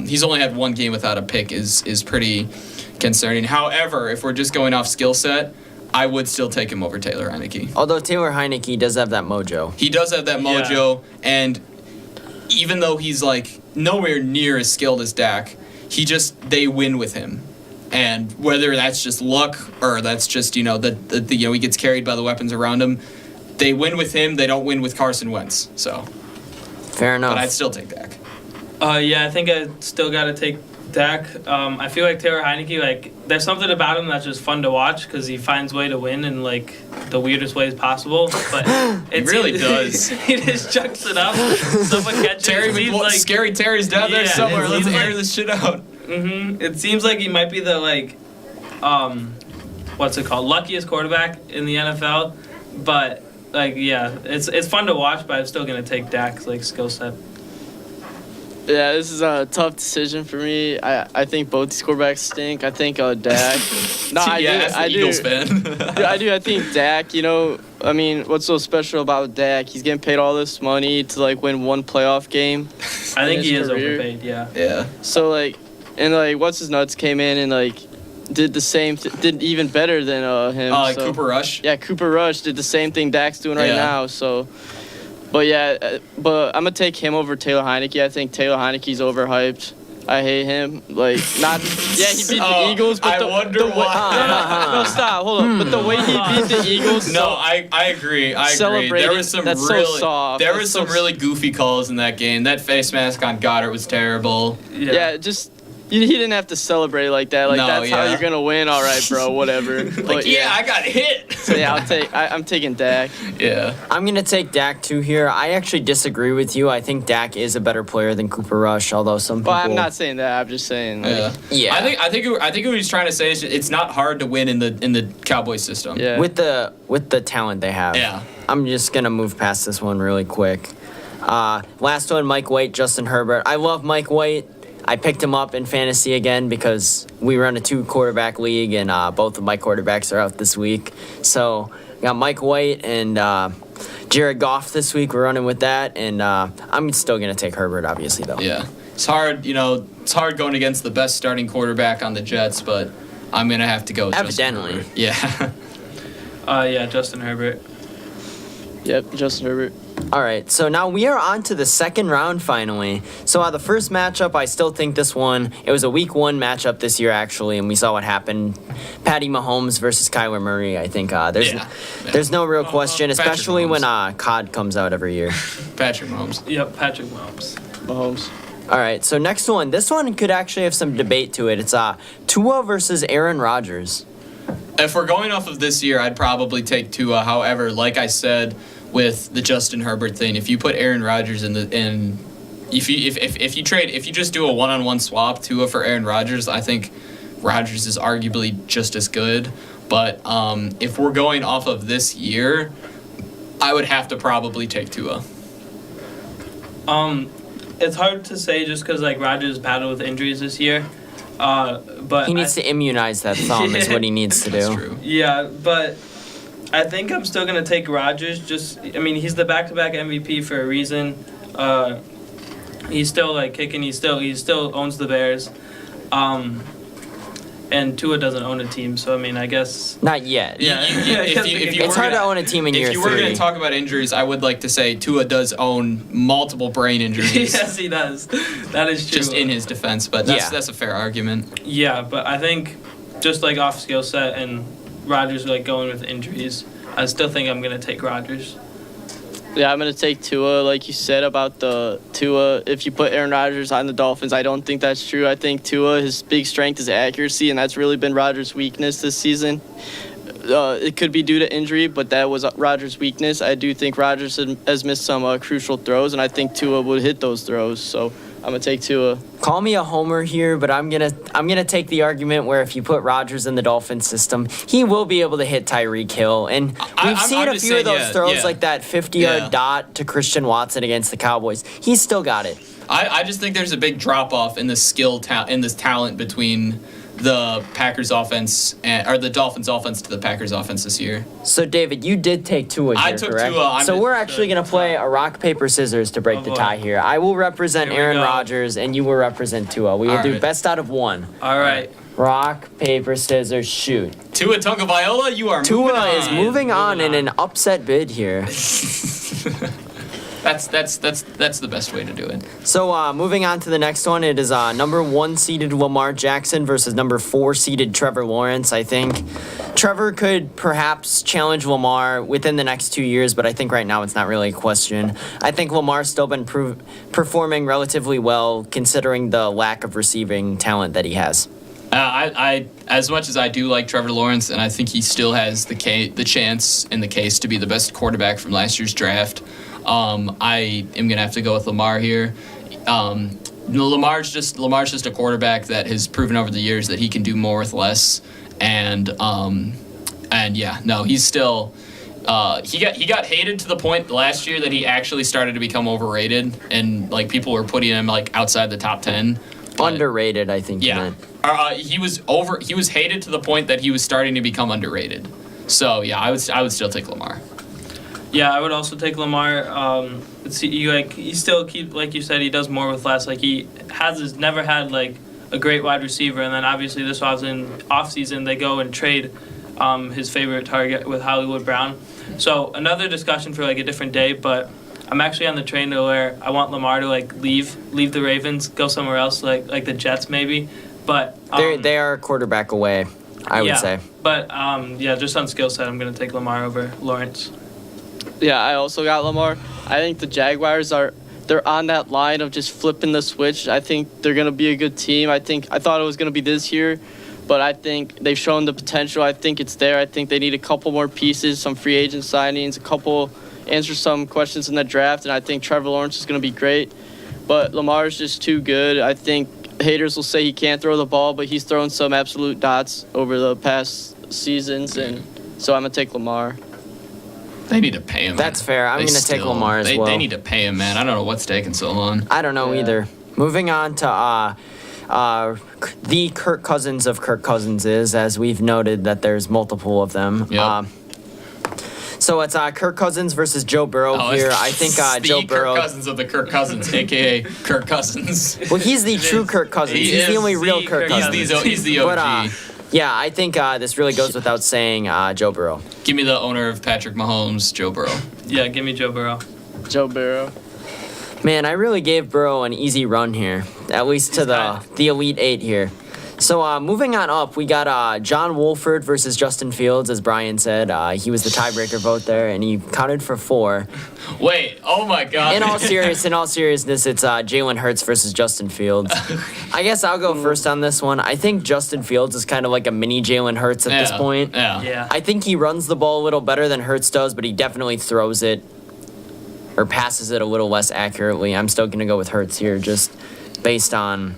he's only had one game without a pick is pretty concerning. However, if we're just going off skill set, I would still take him over Taylor Heineke. Although Taylor Heineke does have that mojo. He does have that mojo, and even though he's, like, nowhere near as skilled as Dak, they win with him. And whether that's just luck or that's just, you know, he gets carried by the weapons around him, they win with him, they don't win with Carson Wentz. So, Fair enough. but I'd still take Dak. Yeah, I think I still got to take Dak. I feel like Taylor Heineke, like, there's something about him that's just fun to watch because he finds way to win in, like, the weirdest ways possible. But He really does. He just chucks it up. Someone catches it. Scary Terry's down there Yeah, somewhere. it Let's seems air like- this shit out. It seems like he might be the, like, what's it called? Luckiest quarterback in the NFL. But, like, yeah, it's fun to watch, but I'm still going to take Dak's, like, skill set. Yeah, this is a tough decision for me. I think both these quarterbacks stink. I think Dak. No, As an Eagles fan. I do. I think Dak, you know, I mean, what's so special about Dak? He's getting paid all this money to, like, win one playoff game. I think his he is career. overpaid, yeah. Yeah. So, like, and, like, what's his nuts came in and, like, did the same, did even better than him. Like so. Cooper Rush. Yeah, Cooper Rush did the same thing Dak's doing right Yeah. now. So, but yeah, but I'm gonna take him over Taylor Heineke. I think Taylor Heineke's overhyped. I hate him. Like, not. Yeah, he beat the Eagles, but I wonder way, why. No, stop. Hold on. But the way he beat the Eagles. No, I agree. I agree. Celebrating, There was some that's so really soft. there That's was so some really goofy calls in that game. That face mask on Goddard was terrible. Yeah, just. He didn't have to celebrate like that. Like, No, that's how yeah. you're gonna win. All right, bro. Whatever. Like, But yeah, I got hit. So yeah, I'm taking Dak. Yeah. I'm going to take Dak too here. I actually disagree with you. I think Dak is a better player than Cooper Rush, although some people... Well, I'm not saying that. I'm just saying. Like, Yeah. Yeah. I think what he's trying to say is it's not hard to win in the Cowboys system. Yeah. With the talent they have. Yeah. I'm just going to move past this one really quick. Last one, Mike White, Justin Herbert. I love Mike White. I picked him up in fantasy again because we run a 2-quarterback league, and both of my quarterbacks are out this week. So we got Mike White and Jared Goff this week. We're running with that, and I'm still going to take Herbert, obviously, though. Yeah. It's hard, it's hard going against the best starting quarterback on the Jets, but I'm going to have to go with Justin Evidently. Herbert. Yeah. Yeah, Justin Herbert. Yep, Justin Herbert. All right, so now we are on to the second round finally. So the first matchup, I still think this one, it was a week 1 matchup this year actually, and we saw what happened. Patty Mahomes versus Kyler Murray. I think there's no real question, Patrick especially when Mahomes. COD comes out every year. Patrick Mahomes. Yep, Patrick Mahomes. Mahomes. All right, so next one. This one could actually have some debate to it. It's Tua versus Aaron Rodgers. If we're going off of this year, I'd probably take Tua. However, like I said with the Justin Herbert thing, if you put Aaron Rodgers if you just do a one-on-one swap, Tua for Aaron Rodgers, I think Rodgers is arguably just as good. But if we're going off of this year, I would have to probably take Tua. It's hard to say just because, like, Rodgers battled with injuries this year. But He needs to immunize that thumb is what he needs to do. That's true. Yeah, but I think I'm still going to take Rodgers. He's the back-to-back MVP for a reason. He's still, like, kicking. He still owns the Bears. and Tua doesn't own a team, so I mean, I guess. Not yet. Yeah. It's hard to own a team in year If you were going three. to talk about injuries, I would like to say Tua does own multiple brain injuries. Yes, he does. That is true. Just in his defense, but that's a fair argument. Yeah, but I think just like off skill set and Rodgers like going with injuries, I still think I'm gonna take Rodgers. Yeah, I'm going to take Tua. Like you said about the Tua, if you put Aaron Rodgers on the Dolphins, I don't think that's true. I think Tua, his big strength is accuracy, and that's really been Rodgers' weakness this season. It could be due to injury, but that was Rodgers' weakness. I do think Rodgers has missed some crucial throws, and I think Tua would hit those throws. So I'm going to take Tua. Call me a homer here, but I'm gonna take the argument where if you put Rodgers in the Dolphins system, he will be able to hit Tyreek Hill, and we've seen I'm a just few of saying, those throws yeah. like that 50-yard Yeah. dot to Christian Watson against the Cowboys. He's still got it. I just think there's a big drop off in the in this talent between the Packers offense or the Dolphins offense to the Packers offense this year. So David, you did take Tua here, I took correct? Tua. So we're actually gonna play a rock paper scissors to break Oh, the boy. tie here. I will represent Here we Aaron go. Rodgers, and you will represent Tua. We will All do right. best out of one. All right. Rock paper scissors shoot. Tua Tagovailoa, you are moving Tua on. is moving on in moving an upset bid here. That's the best way to do it. So moving on to the next one, it is number 1 seeded Lamar Jackson versus number 4 seeded Trevor Lawrence. I think Trevor could perhaps challenge Lamar within the next 2 years, but I think right now it's not really a question. I think Lamar's still been performing relatively well considering the lack of receiving talent that he has. I as much as I do like Trevor Lawrence, and I think he still has the chance and the case to be the best quarterback from last year's draft. I am gonna have to go with Lamar here. Lamar's just a quarterback that has proven over the years that he can do more with less, and yeah, no, he's still. He got hated to the point last year that he actually started to become overrated, and like people were putting him like outside the top 10. But- Underrated, I think you Yeah, meant. he was hated to the point that he was starting to become underrated. So yeah, I would still take Lamar. Yeah, I would also take Lamar. He still like you said, he does more with less. Like he has never had like a great wide receiver, and then obviously this offseason they go and trade his favorite target with Hollywood Brown. So another discussion for like a different day, but I'm actually on the train to where I want Lamar to like leave the Ravens, go somewhere else, like the Jets maybe. But They are a quarterback away, I would say. But just on skill set, I'm gonna take Lamar over Lawrence. Yeah, I also got Lamar. I think the Jaguars they're on that line of just flipping the switch. I think they're going to be a good team. I thought it was going to be this year, but I think they've shown the potential. I think it's there. I think they need a couple more pieces, some free agent signings, answer some questions in the draft, and I think Trevor Lawrence is going to be great. But Lamar's just too good. I think haters will say he can't throw the ball, but he's thrown some absolute dots over the past seasons, and so I'm going to take Lamar. They need to pay him. That's fair. I'm They going to take still- Lamar as well. They need to pay him, man. I don't know what's taking so long. I don't know Yeah. either. Moving on to the Kirk Cousins of Kirk Cousinses, as we've noted that there's multiple of them. Yep. So it's Kirk Cousins versus Joe Burrow here. I think the Joe Burrow. Kirk Cousins of the Kirk Cousins, a.k.a. Kirk Cousins. Well, he's the true Kirk Cousins. He He's the is only real the Kirk Kirk Cousins. He's the OG. But yeah, I think this really goes without saying. Joe Burrow. Give me the owner of Patrick Mahomes, Joe Burrow. Yeah, give me Joe Burrow. Joe Burrow. Man, I really gave Burrow an easy run here, at least to the Elite Eight here. So moving on up, we got John Wolford versus Justin Fields, as Brian said. He was the tiebreaker vote there, and he counted for 4. Wait, oh my God. In all seriousness, it's Jalen Hurts versus Justin Fields. I guess I'll go first on this one. I think Justin Fields is kind of like a mini Jalen Hurts at this point. Yeah. Yeah. I think he runs the ball a little better than Hurts does, but he definitely throws it or passes it a little less accurately. I'm still going to go with Hurts here, just based on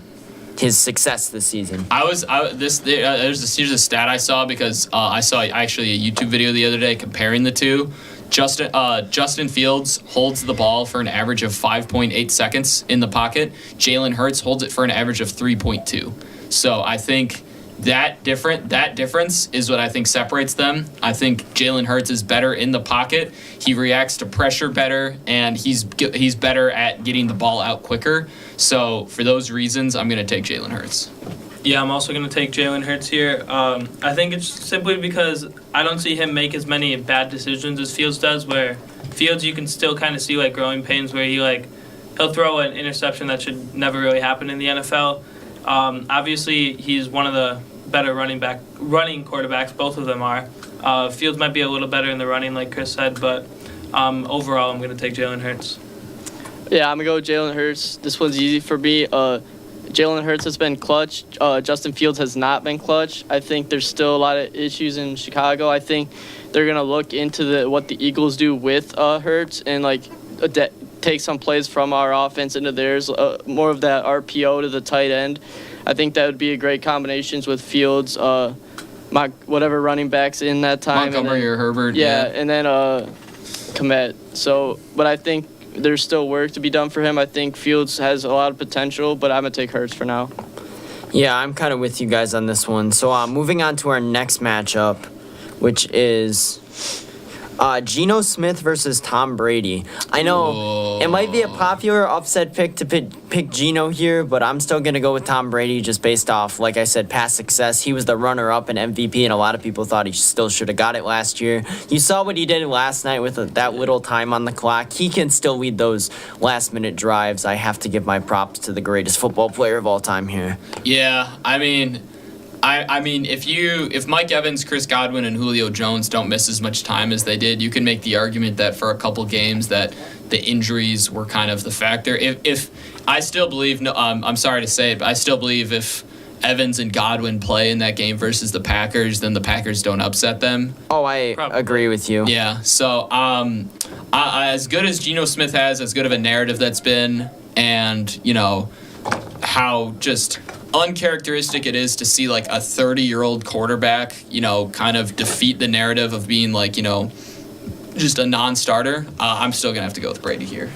his success this season. Here's a stat I saw because I saw actually a YouTube video the other day comparing the two. Justin Fields holds the ball for an average of 5.8 seconds in the pocket. Jalen Hurts holds it for an average of 3.2. So I think that difference is what I think separates them. I think Jalen Hurts is better in the pocket. He reacts to pressure better, and he's better at getting the ball out quicker. So for those reasons, I'm going to take Jalen Hurts. Yeah, I'm also going to take Jalen Hurts here. I think it's simply because I don't see him make as many bad decisions as Fields does, where Fields you can still kind of see like growing pains where he'll throw an interception that should never really happen in the NFL. Obviously, he's one of the better running quarterbacks. Both of them are. Fields might be a little better in the running, like Chris said, but overall, I'm going to take Jalen Hurts. Yeah, I'm going to go with Jalen Hurts. This one's easy for me. Jalen Hurts has been clutch. Justin Fields has not been clutch. I think there's still a lot of issues in Chicago. I think they're going to look into what the Eagles do with Hurts and take some plays from our offense into theirs, more of that RPO to the tight end. I think that would be a great combination with Fields, whatever running backs in that time. Montgomery or Herbert. Yeah, and then Kmet. So, but I think there's still work to be done for him. I think Fields has a lot of potential, but I'm going to take Hurts for now. Yeah, I'm kind of with you guys on this one. So moving on to our next matchup, which is Geno Smith versus Tom Brady. I know it might be a popular upset pick to pick Geno here, but I'm still going to go with Tom Brady just based off, like I said, past success. He was the runner-up in MVP, and a lot of people thought he still should have got it last year. You saw what he did last night with that little time on the clock. He can still lead those last-minute drives. I have to give my props to the greatest football player of all time here. Yeah, I mean, if Mike Evans, Chris Godwin, and Julio Jones don't miss as much time as they did, you can make the argument that for a couple games that the injuries were kind of the factor. If I still believe, I'm sorry to say it, but I still believe if Evans and Godwin play in that game versus the Packers, then the Packers don't upset them. Oh, I agree with you. Yeah. So, as good as Geno Smith has, as good of a narrative that's been, and how just uncharacteristic it is to see like a 30-year-old quarterback, kind of defeat the narrative of being just a non-starter. I'm still gonna have to go with Brady here.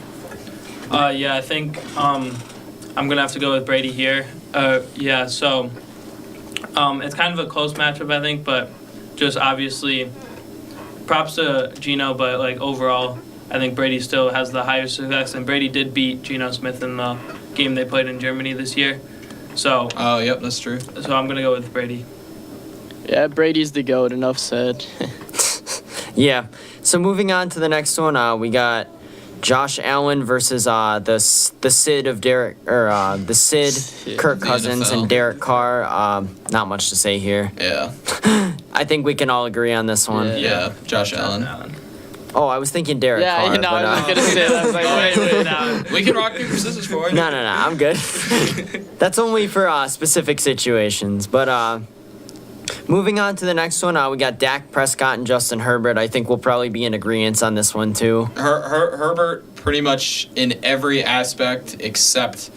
Yeah, I think I'm gonna have to go with Brady here. So it's kind of a close matchup, I think, but just obviously props to Geno, but overall, I think Brady still has the higher success, and Brady did beat Geno Smith in the game they played in Germany this year. So. Oh, yep, that's true. So I'm gonna go with Brady. Yeah, Brady's the GOAT. Enough said. Yeah. So moving on to the next one, we got Josh Allen versus the Sid of Kirk Cousins and Derek Carr. Not much to say here. Yeah. I think we can all agree on this one. Yeah, Josh Allen. Oh, I was thinking Derek Carr. I was going to say that. I was like, wait, now. We can rock, paper, scissors for it. No, I'm good. That's only for specific situations. But moving on to the next one, we got Dak Prescott and Justin Herbert. I think we'll probably be in agreement on this one, too. Herbert pretty much in every aspect except,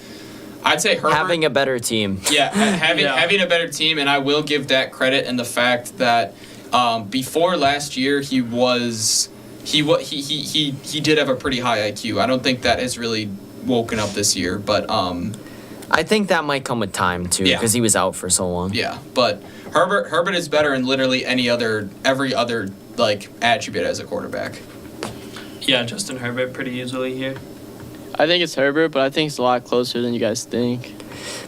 I'd say Herbert. Having a better team. Yeah, having a better team, and I will give Dak credit in the fact that before last year, he did have a pretty high IQ. I don't think that has really woken up this year, but I think that might come with time too, because he was out for so long. Yeah, but Herbert is better in literally every other attribute as a quarterback. Yeah, Justin Herbert pretty easily here. I think it's Herbert, but I think it's a lot closer than you guys think.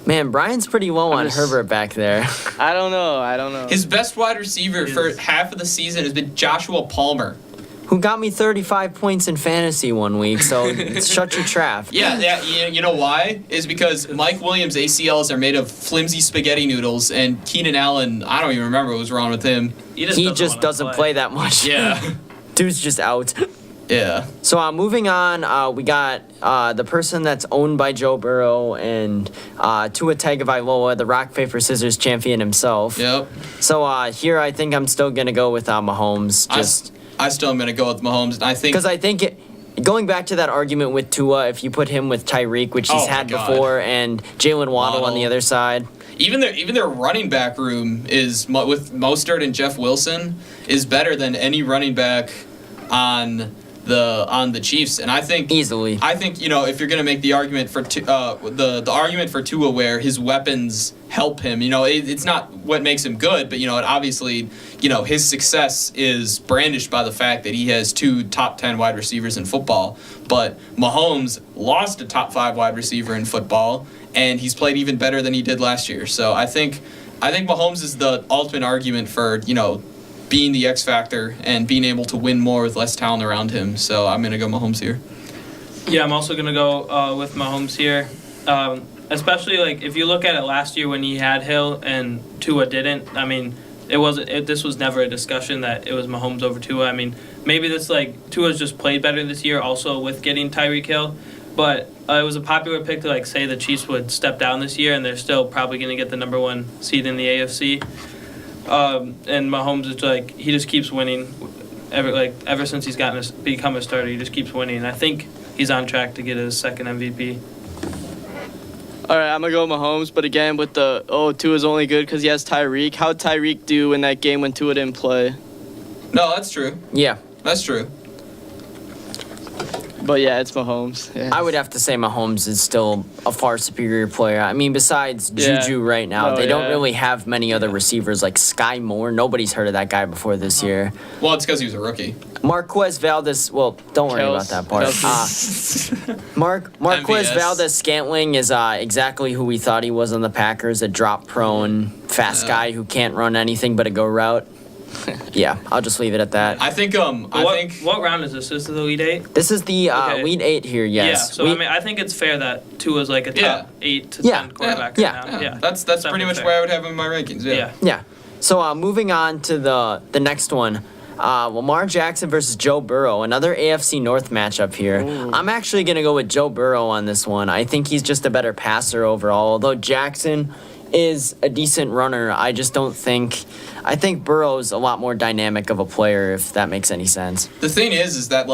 Man, Brian's pretty low on Herbert back there. I don't know. His best wide receiver for half of the season has been Joshua Palmer, who got me 35 points in fantasy one week, so shut your trap. Yeah, you know why? Is because Mike Williams' ACLs are made of flimsy spaghetti noodles, and Keenan Allen, I don't even remember what was wrong with him. He just doesn't play that much. Yeah. Dude's just out. Yeah. So moving on, we got the person that's owned by Joe Burrow and Tua Tagovailoa, the rock, paper, scissors champion himself. Yep. So here I think I'm still going to go with Mahomes. I still am going to go with Mahomes. Because I think going back to that argument with Tua, if you put him with Tyreek, which he's had before, and Jalen Waddle on the other side. Even their running back room is with Mostert and Jeff Wilson is better than any running back on the Chiefs, and I think Easily. I think if you're gonna make the argument for the argument for Tua, where his weapons help him, it's not what makes him good, but it obviously his success is brandished by the fact that he has 2 top 10 wide receivers in football. But Mahomes lost a top 5 wide receiver in football, and he's played even better than he did last year. So I think Mahomes is the ultimate argument for being the X factor and being able to win more with less talent around him. So I'm gonna go Mahomes here. Yeah, I'm also gonna go with Mahomes here. Especially if you look at it last year when he had Hill and Tua didn't. I mean, this was never a discussion that it was Mahomes over Tua. I mean, maybe this Tua's just played better this year, also with getting Tyreek Hill. But it was a popular pick to say the Chiefs would step down this year, and they're still probably gonna get the number 1 seed in the AFC. And Mahomes is he just keeps winning. Ever since he's become a starter, he just keeps winning. And I think he's on track to get his 2nd MVP. All right, I'm going to go Mahomes, but again, with Tua's only good because he has Tyreek. How'd Tyreek do in that game when Tua didn't play? No, that's true. Yeah. That's true. But yeah, it's Mahomes. Yeah. I would have to say Mahomes is still a far superior player. I mean, besides Juju right now, they don't really have many other receivers like Sky Moore. Nobody's heard of that guy before this year. Well, it's because he was a rookie. Marquez Valdez, well, don't worry about that part. Marquez MVS. Valdez Scantling is exactly who we thought he was on the Packers, a drop-prone, fast guy who can't run anything but a go route. Yeah, I'll just leave it at that. I think What round is this? This is the Elite 8? This is the Okay. Elite 8 here, yes. Yeah, so I think it's fair that Tua's a top Yeah. 8 to Yeah. 10 quarterback Yeah. right now. Yeah, That's pretty much fair. where I would have him in my rankings. Yeah. Yeah. Yeah. So moving on to the next one. Lamar Jackson versus Joe Burrow, another AFC North matchup here. Ooh. I'm actually going to go with Joe Burrow on this one. I think he's just a better passer overall. Although Jackson is a decent runner, I just don't think... I think Burrow's a lot more dynamic of a player, if that makes any sense. The thing is that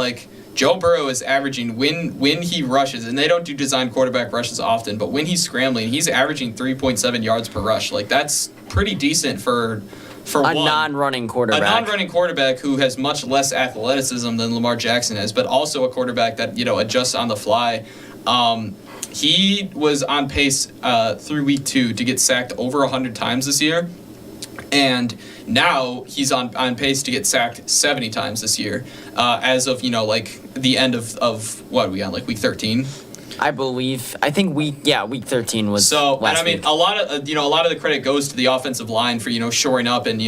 Joe Burrow is averaging when he rushes, and they don't do design quarterback rushes often, but when he's scrambling, he's averaging 3.7 yards per rush. That's pretty decent for A one. non-running quarterback. A non-running quarterback who has much less athleticism than Lamar Jackson has, but also a quarterback that adjusts on the fly. He was on pace through week 2 to get sacked over 100 times this year. And now he's on pace to get sacked 70 times this year, as of the end of what are we on, week 13. I believe. I think week 13 was So, and last I mean, week. a lot of the credit goes to the offensive line for shoring up and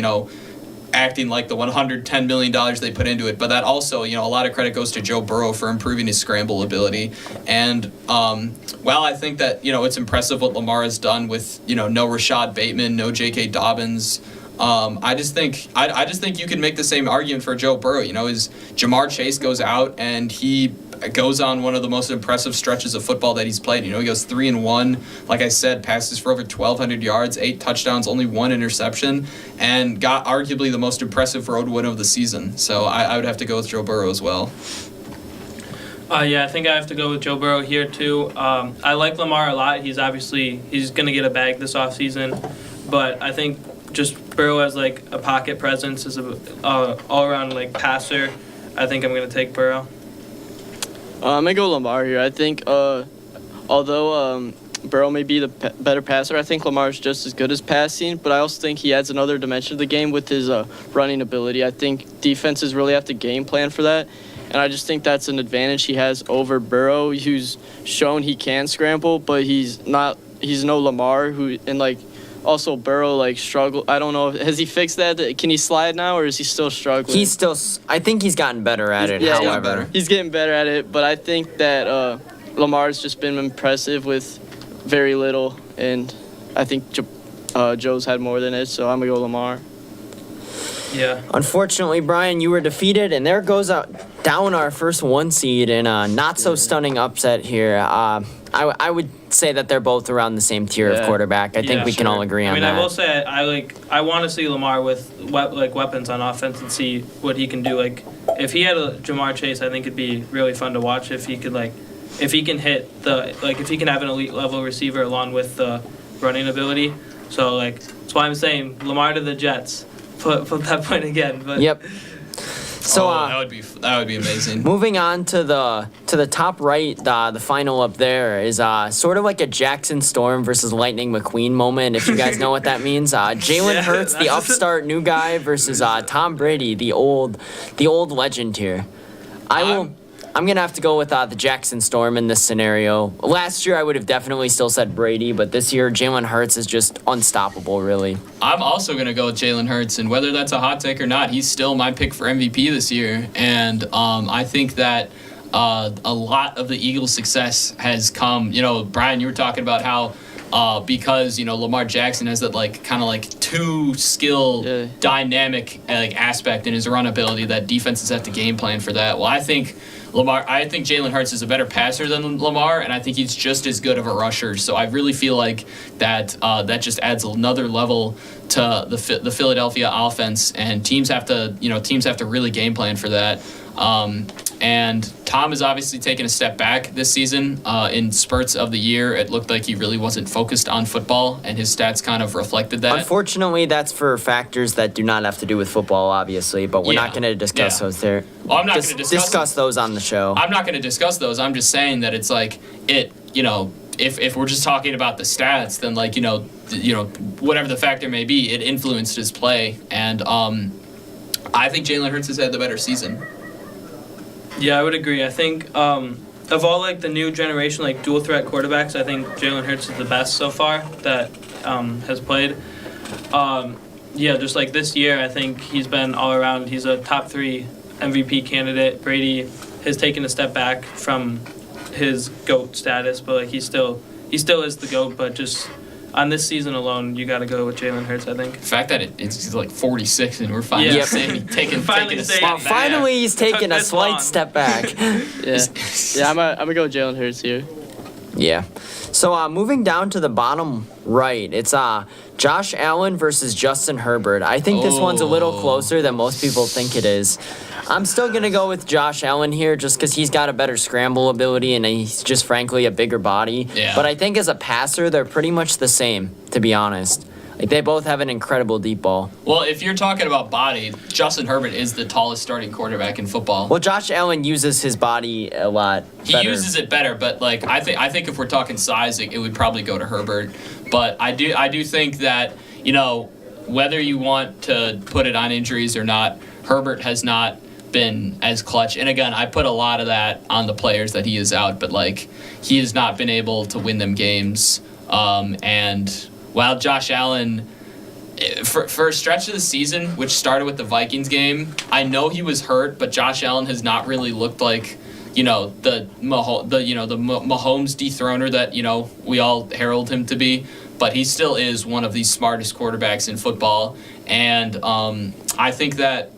acting like the $110 million they put into it. But that also, a lot of credit goes to Joe Burrow for improving his scramble ability. And while I think that it's impressive what Lamar has done with no Rashad Bateman, no J.K. Dobbins. I just think you can make the same argument for Joe Burrow. As Jamar Chase goes out and he goes on one of the most impressive stretches of football that he's played. He goes 3-1. Like I said, passes for over 1,200 yards, 8 touchdowns, only 1 interception, and got arguably the most impressive road win of the season. So I would have to go with Joe Burrow as well. Yeah, I think I have to go with Joe Burrow here too. I like Lamar a lot. He's going to get a bag this offseason, but I think just Burrow as a pocket presence, as a all-around passer. I think I'm going to take Burrow. I'm going to go Lamar here. I think although Burrow may be the better passer, I think Lamar's just as good as passing, but I also think he adds another dimension to the game with his running ability. I think defenses really have to game plan for that, and I just think that's an advantage he has over Burrow, who's shown he can scramble, but he's no Lamar, who, and also Burrow struggle. I don't know. Has he fixed that? Can he slide now, or is he still struggling? I think he's gotten better at it. Yeah, however, he's getting better at it. But I think that Lamar's just been impressive with very little, and I think Joe's had more than it. So I'm gonna go Lamar. Yeah. Unfortunately, Brian, you were defeated, and there goes down our first 1 seed in a not so stunning upset here. I would say that they're both around the same tier of quarterback. I think we can all agree on that. I will say I want to see Lamar with weapons on offense and see what he can do. If he had a Jamar Chase, I think it'd be really fun to watch. If he could if he can hit if he can have an elite level receiver along with the running ability. So that's why I'm saying Lamar to the Jets. Put that point again. But Yep. So that would be amazing. moving on to the top right, the final up there is sort of like a Jackson Storm versus Lightning McQueen moment, if you guys know what that means. Jalen Yeah, Hurts, the that's- upstart new guy, versus Tom Brady, the old legend here. I'm gonna have to go with the Jackson Storm in this scenario. Last year I would have definitely still said Brady, but this year Jalen Hurts is just unstoppable, really. I'm also going to go with Jalen Hurts, and whether that's a hot take or not, he's still my pick for MVP this year. And I think that a lot of the Eagles' success has come. Brian, you were talking about how because Lamar Jackson has that kind of two skill dynamic aspect in his run ability that defenses have to game plan for that. Well, I think Jalen Hurts is a better passer than Lamar, and I think he's just as good of a rusher. So I really feel like that just adds another level to the Philadelphia offense, and teams have to really game plan for that. And Tom has obviously taken a step back this season. In spurts of the year, it looked like he really wasn't focused on football, and his stats kind of reflected that. Unfortunately, that's for factors that do not have to do with football, obviously, but we're not going to discuss those there. Well, I'm not going to discuss those on the show. I'm not going to discuss those. I'm just saying that it's if we're just talking about the stats, then whatever the factor may be, it influenced his play, and I think Jalen Hurts has had the better season. Yeah, I would agree. I think of all the new generation dual threat quarterbacks, I think Jalen Hurts is the best so far that has played. Just this year, I think he's been all around. He's a top 3 MVP candidate. Brady has taken a step back from his GOAT status, but he still is the GOAT. But just on this season alone, you got to go with Jalen Hurts, I think. The fact that he's 46 and we're finally saying taking a step back. Finally, he's taking a this slight long. step back. I'm gonna go Jalen Hurts here. Yeah. So moving down to the bottom right, it's Josh Allen versus Justin Herbert. I think this one's a little closer than most people think it is. I'm still going to go with Josh Allen here just because he's got a better scramble ability and he's just frankly a bigger body. Yeah. But I think as a passer, they're pretty much the same, to be honest. They both have an incredible deep ball. Well, if you're talking about body, Justin Herbert is the tallest starting quarterback in football. Well, Josh Allen uses his body a lot He better. uses it better, but I think if we're talking size, it would probably go to Herbert. But I do think that whether you want to put it on injuries or not, Herbert has not been as clutch. And again, I put a lot of that on the players that he is out, but he has not been able to win them games. And while Josh Allen, for a stretch of the season, which started with the Vikings game, I know he was hurt, but Josh Allen has not really looked like the Mahomes dethroner that we all herald him to be. But he still is one of the smartest quarterbacks in football, and I think that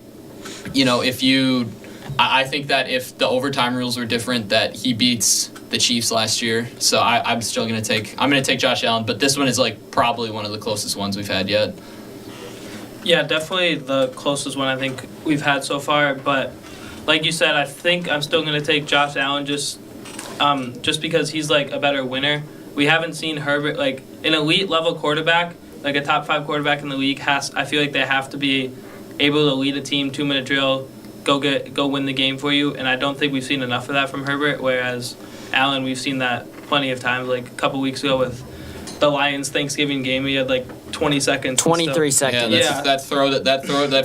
I think that if the overtime rules were different, that he beats the Chiefs last year. So I'm still gonna take Josh Allen, but this one is probably one of the closest ones we've had yet. Yeah, definitely the closest one I think we've had so far. But like you said, I think I'm still going to take Josh Allen just because he's a better winner. We haven't seen Herbert an elite level quarterback, a top 5 quarterback in the league. I feel like they have to be able to lead a team, 2-minute drill, go win the game for you. And I don't think we've seen enough of that from Herbert. Whereas Allen, we've seen that plenty of times. A couple weeks ago with the Lions Thanksgiving game, he had 20 seconds. 23 seconds. Yeah, that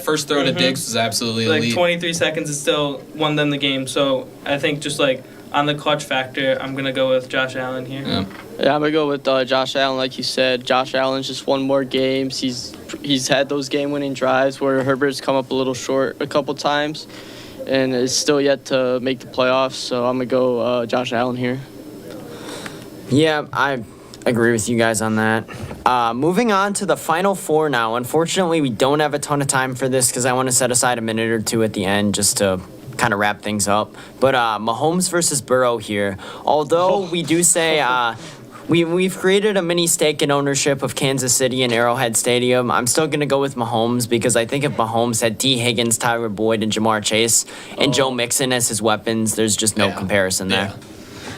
first throw to Diggs was absolutely elite. 23 seconds is still won them the game. So I think just on the clutch factor, I'm gonna go with Josh Allen here. Yeah. Yeah, I'm gonna go with Josh Allen. Like you said, Josh Allen's just won more games. He's had those game-winning drives where Herbert's come up a little short a couple times, and is still yet to make the playoffs. So I'm gonna go Josh Allen here. Yeah, I agree with you guys on that. Moving on to the final 4 now. Unfortunately, we don't have a ton of time for this because I want to set aside a minute or two at the end just to kind of wrap things up. But Mahomes versus Burrow here. Although we do say we've created a mini stake in ownership of Kansas City and Arrowhead Stadium, I'm still going to go with Mahomes because I think if Mahomes had T. Higgins, Tyler Boyd, and Jamar Chase and Joe Mixon as his weapons, there's just no comparison there.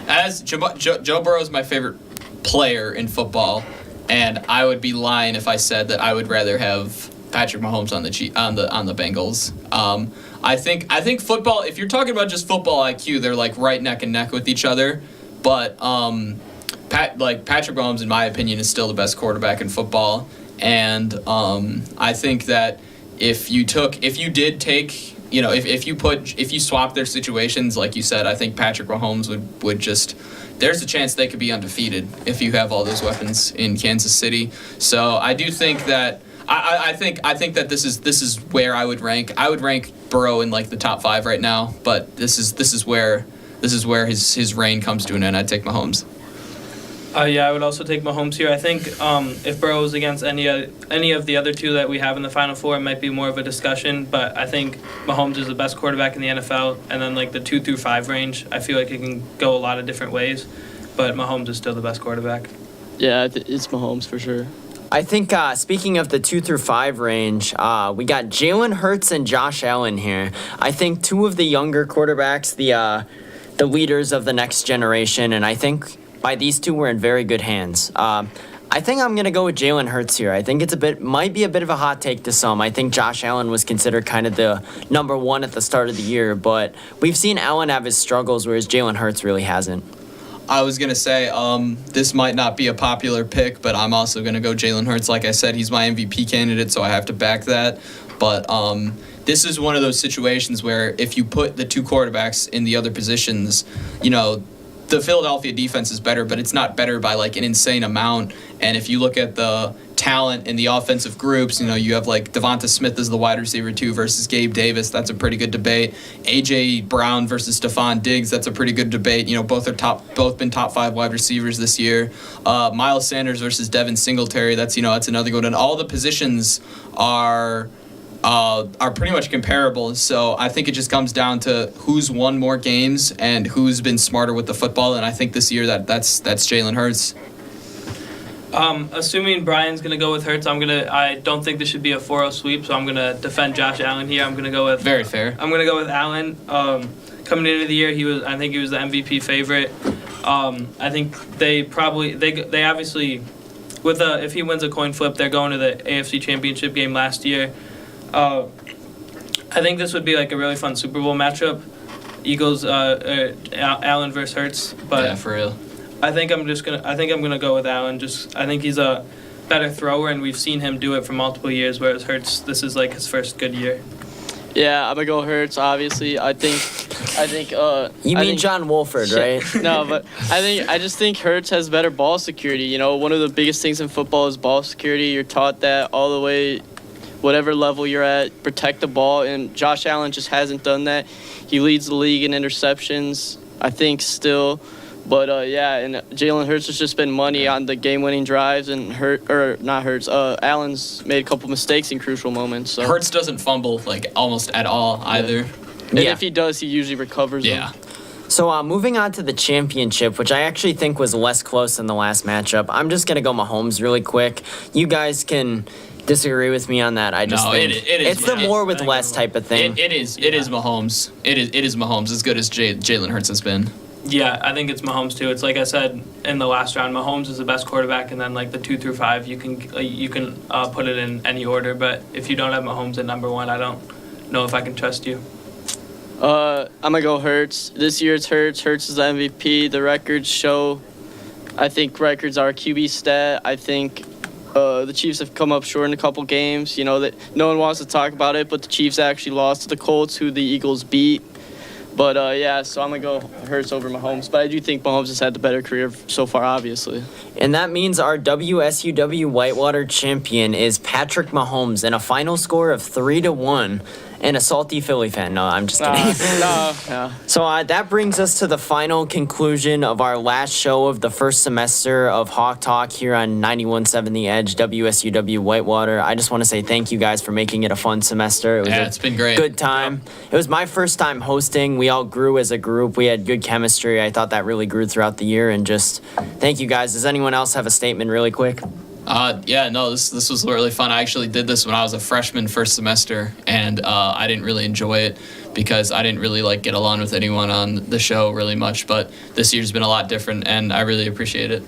As Joe Burrow is my favorite player in football, and I would be lying if I said that I would rather have Patrick Mahomes on the Bengals. I think football. If you're talking about just football IQ, they're like right neck and neck with each other. But Patrick Mahomes, in my opinion, is still the best quarterback in football. And I think that if you swap their situations, like you said, I think Patrick Mahomes would just. There's a chance they could be undefeated if you have all those weapons in Kansas City. So I do think that. I think that this is where I would rank. I would rank Burrow in like the top 5 right now, but this is where his reign comes to an end. I'd take Mahomes. Yeah, I would also take Mahomes here. I think if Burrow is against any of the other two that we have in the Final Four, it might be more of a discussion. But I think Mahomes is the best quarterback in the NFL, and then like the 2 through 5 range, I feel like it can go a lot of different ways. But Mahomes is still the best quarterback. Yeah, it's Mahomes for sure. I think speaking of the 2 through 5 range, we got Jalen Hurts and Josh Allen here. I think 2 of the younger quarterbacks, the leaders of the next generation, and I think by these 2 we're in very good hands. I think I'm gonna go with Jalen Hurts here. I think might be a bit of a hot take to some. I think Josh Allen was considered kind of the number 1 at the start of the year, but we've seen Allen have his struggles, whereas Jalen Hurts really hasn't. I was going to say this might not be a popular pick, but I'm also going to go Jalen Hurts. Like I said, he's my MVP candidate, so I have to back that. But this is one of those situations where if you put the 2 quarterbacks in the other positions, the Philadelphia defense is better, but it's not better by like an insane amount. And if you look at the talent in the offensive groups, you have like Devonta Smith as the wide receiver 2 versus Gabe Davis. That's a pretty good debate. A.J. Brown versus Stephon Diggs. That's a pretty good debate. Both been top 5 wide receivers this year. Miles Sanders versus Devin Singletary. That's another good one. All the positions are pretty much comparable. So I think it just comes down to who's won more games and who's been smarter with the football. And I think this year that's Jalen Hurts. Assuming Brian's going to go with Hurts, I don't think this should be a 4-0 sweep, so I'm going to defend Josh Allen here. I'm going to go with... Very fair. I'm going to go with Allen. Coming into the year, I think he was the MVP favorite. I think they obviously, if he wins a coin flip, they're going to the AFC Championship game last year. I think this would be like a really fun Super Bowl matchup. Eagles, Allen versus Hurts. But yeah, for real. I think I'm gonna go with Allen. I think he's a better thrower, and we've seen him do it for multiple years. Whereas Hurts, this is like his first good year. Yeah, I'm gonna go Hurts. Obviously, I think. You mean John Wolford, right? No, but I just think Hurts has better ball security. One of the biggest things in football is ball security. You're taught that all the way, whatever level you're at, protect the ball. And Josh Allen just hasn't done that. He leads the league in interceptions, I think, still. But, and Jalen Hurts has just been money on the game-winning drives, and Allen's made a couple mistakes in crucial moments. So. Hurts doesn't fumble, like, almost at all either. And if he does, he usually recovers them. So moving on to the championship, which I actually think was less close than the last matchup, I'm just going to go Mahomes really quick. You guys can disagree with me on that. I just think it is it's the more with less type of thing. It is Mahomes. It is Mahomes, as good as Jalen Hurts has been. Yeah, I think it's Mahomes too. It's like I said in the last round, Mahomes is the best quarterback, and then like the 2 through 5, you can put it in any order. But if you don't have Mahomes at number 1, I don't know if I can trust you. I'm gonna go Hurts. This year it's Hurts. Hurts is the MVP. The records show. I think records are a QB stat. I think the Chiefs have come up short in a couple games. That no one wants to talk about it, but the Chiefs actually lost to the Colts, who the Eagles beat. But, so I'm going to go Hurts over Mahomes. But I do think Mahomes has had the better career so far, obviously. And that means our WSUW Whitewater champion is Patrick Mahomes in a final score of 3-1. And a salty Philly fan. No, I'm just kidding. No. So that brings us to the final conclusion of our last show of the first semester of Hawk Talk here on 91.7 The Edge, WSUW Whitewater. I just want to say thank you guys for making it a fun semester. It was it's been great. Good time. It was my first time hosting. We all grew as a group. We had good chemistry. I thought that really grew throughout the year. And just thank you guys. Does anyone else have a statement really quick? This was really fun. I actually did this when I was a freshman first semester, and I didn't really enjoy it because I didn't really get along with anyone on the show really much. But this year's been a lot different, and I really appreciate it.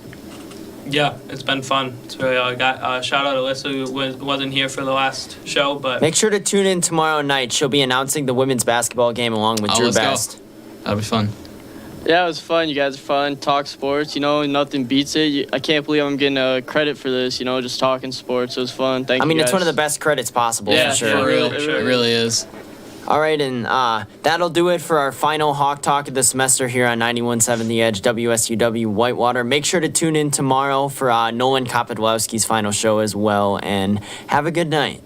Yeah, it's been fun. It's really all I got. Shout out to Alyssa who wasn't here for the last show, but Make sure to tune in tomorrow night. She'll be announcing the women's basketball game along with Oh, Drew let's go. Best. That'll be fun. Yeah, it was fun. You guys are fun. Talk sports. Nothing beats it. I can't believe I'm getting credit for this. Just talking sports. It was fun. Thank I you. mean, it's guys. one of the best credits possible Yeah, for sure. For real. Sure. It really is. All right, and that'll do it for our final Hawk Talk of the semester here on 91.7 The Edge, WSUW Whitewater. Make sure to tune in tomorrow for Nolan Kopodlowski's final show as well, and have a good night.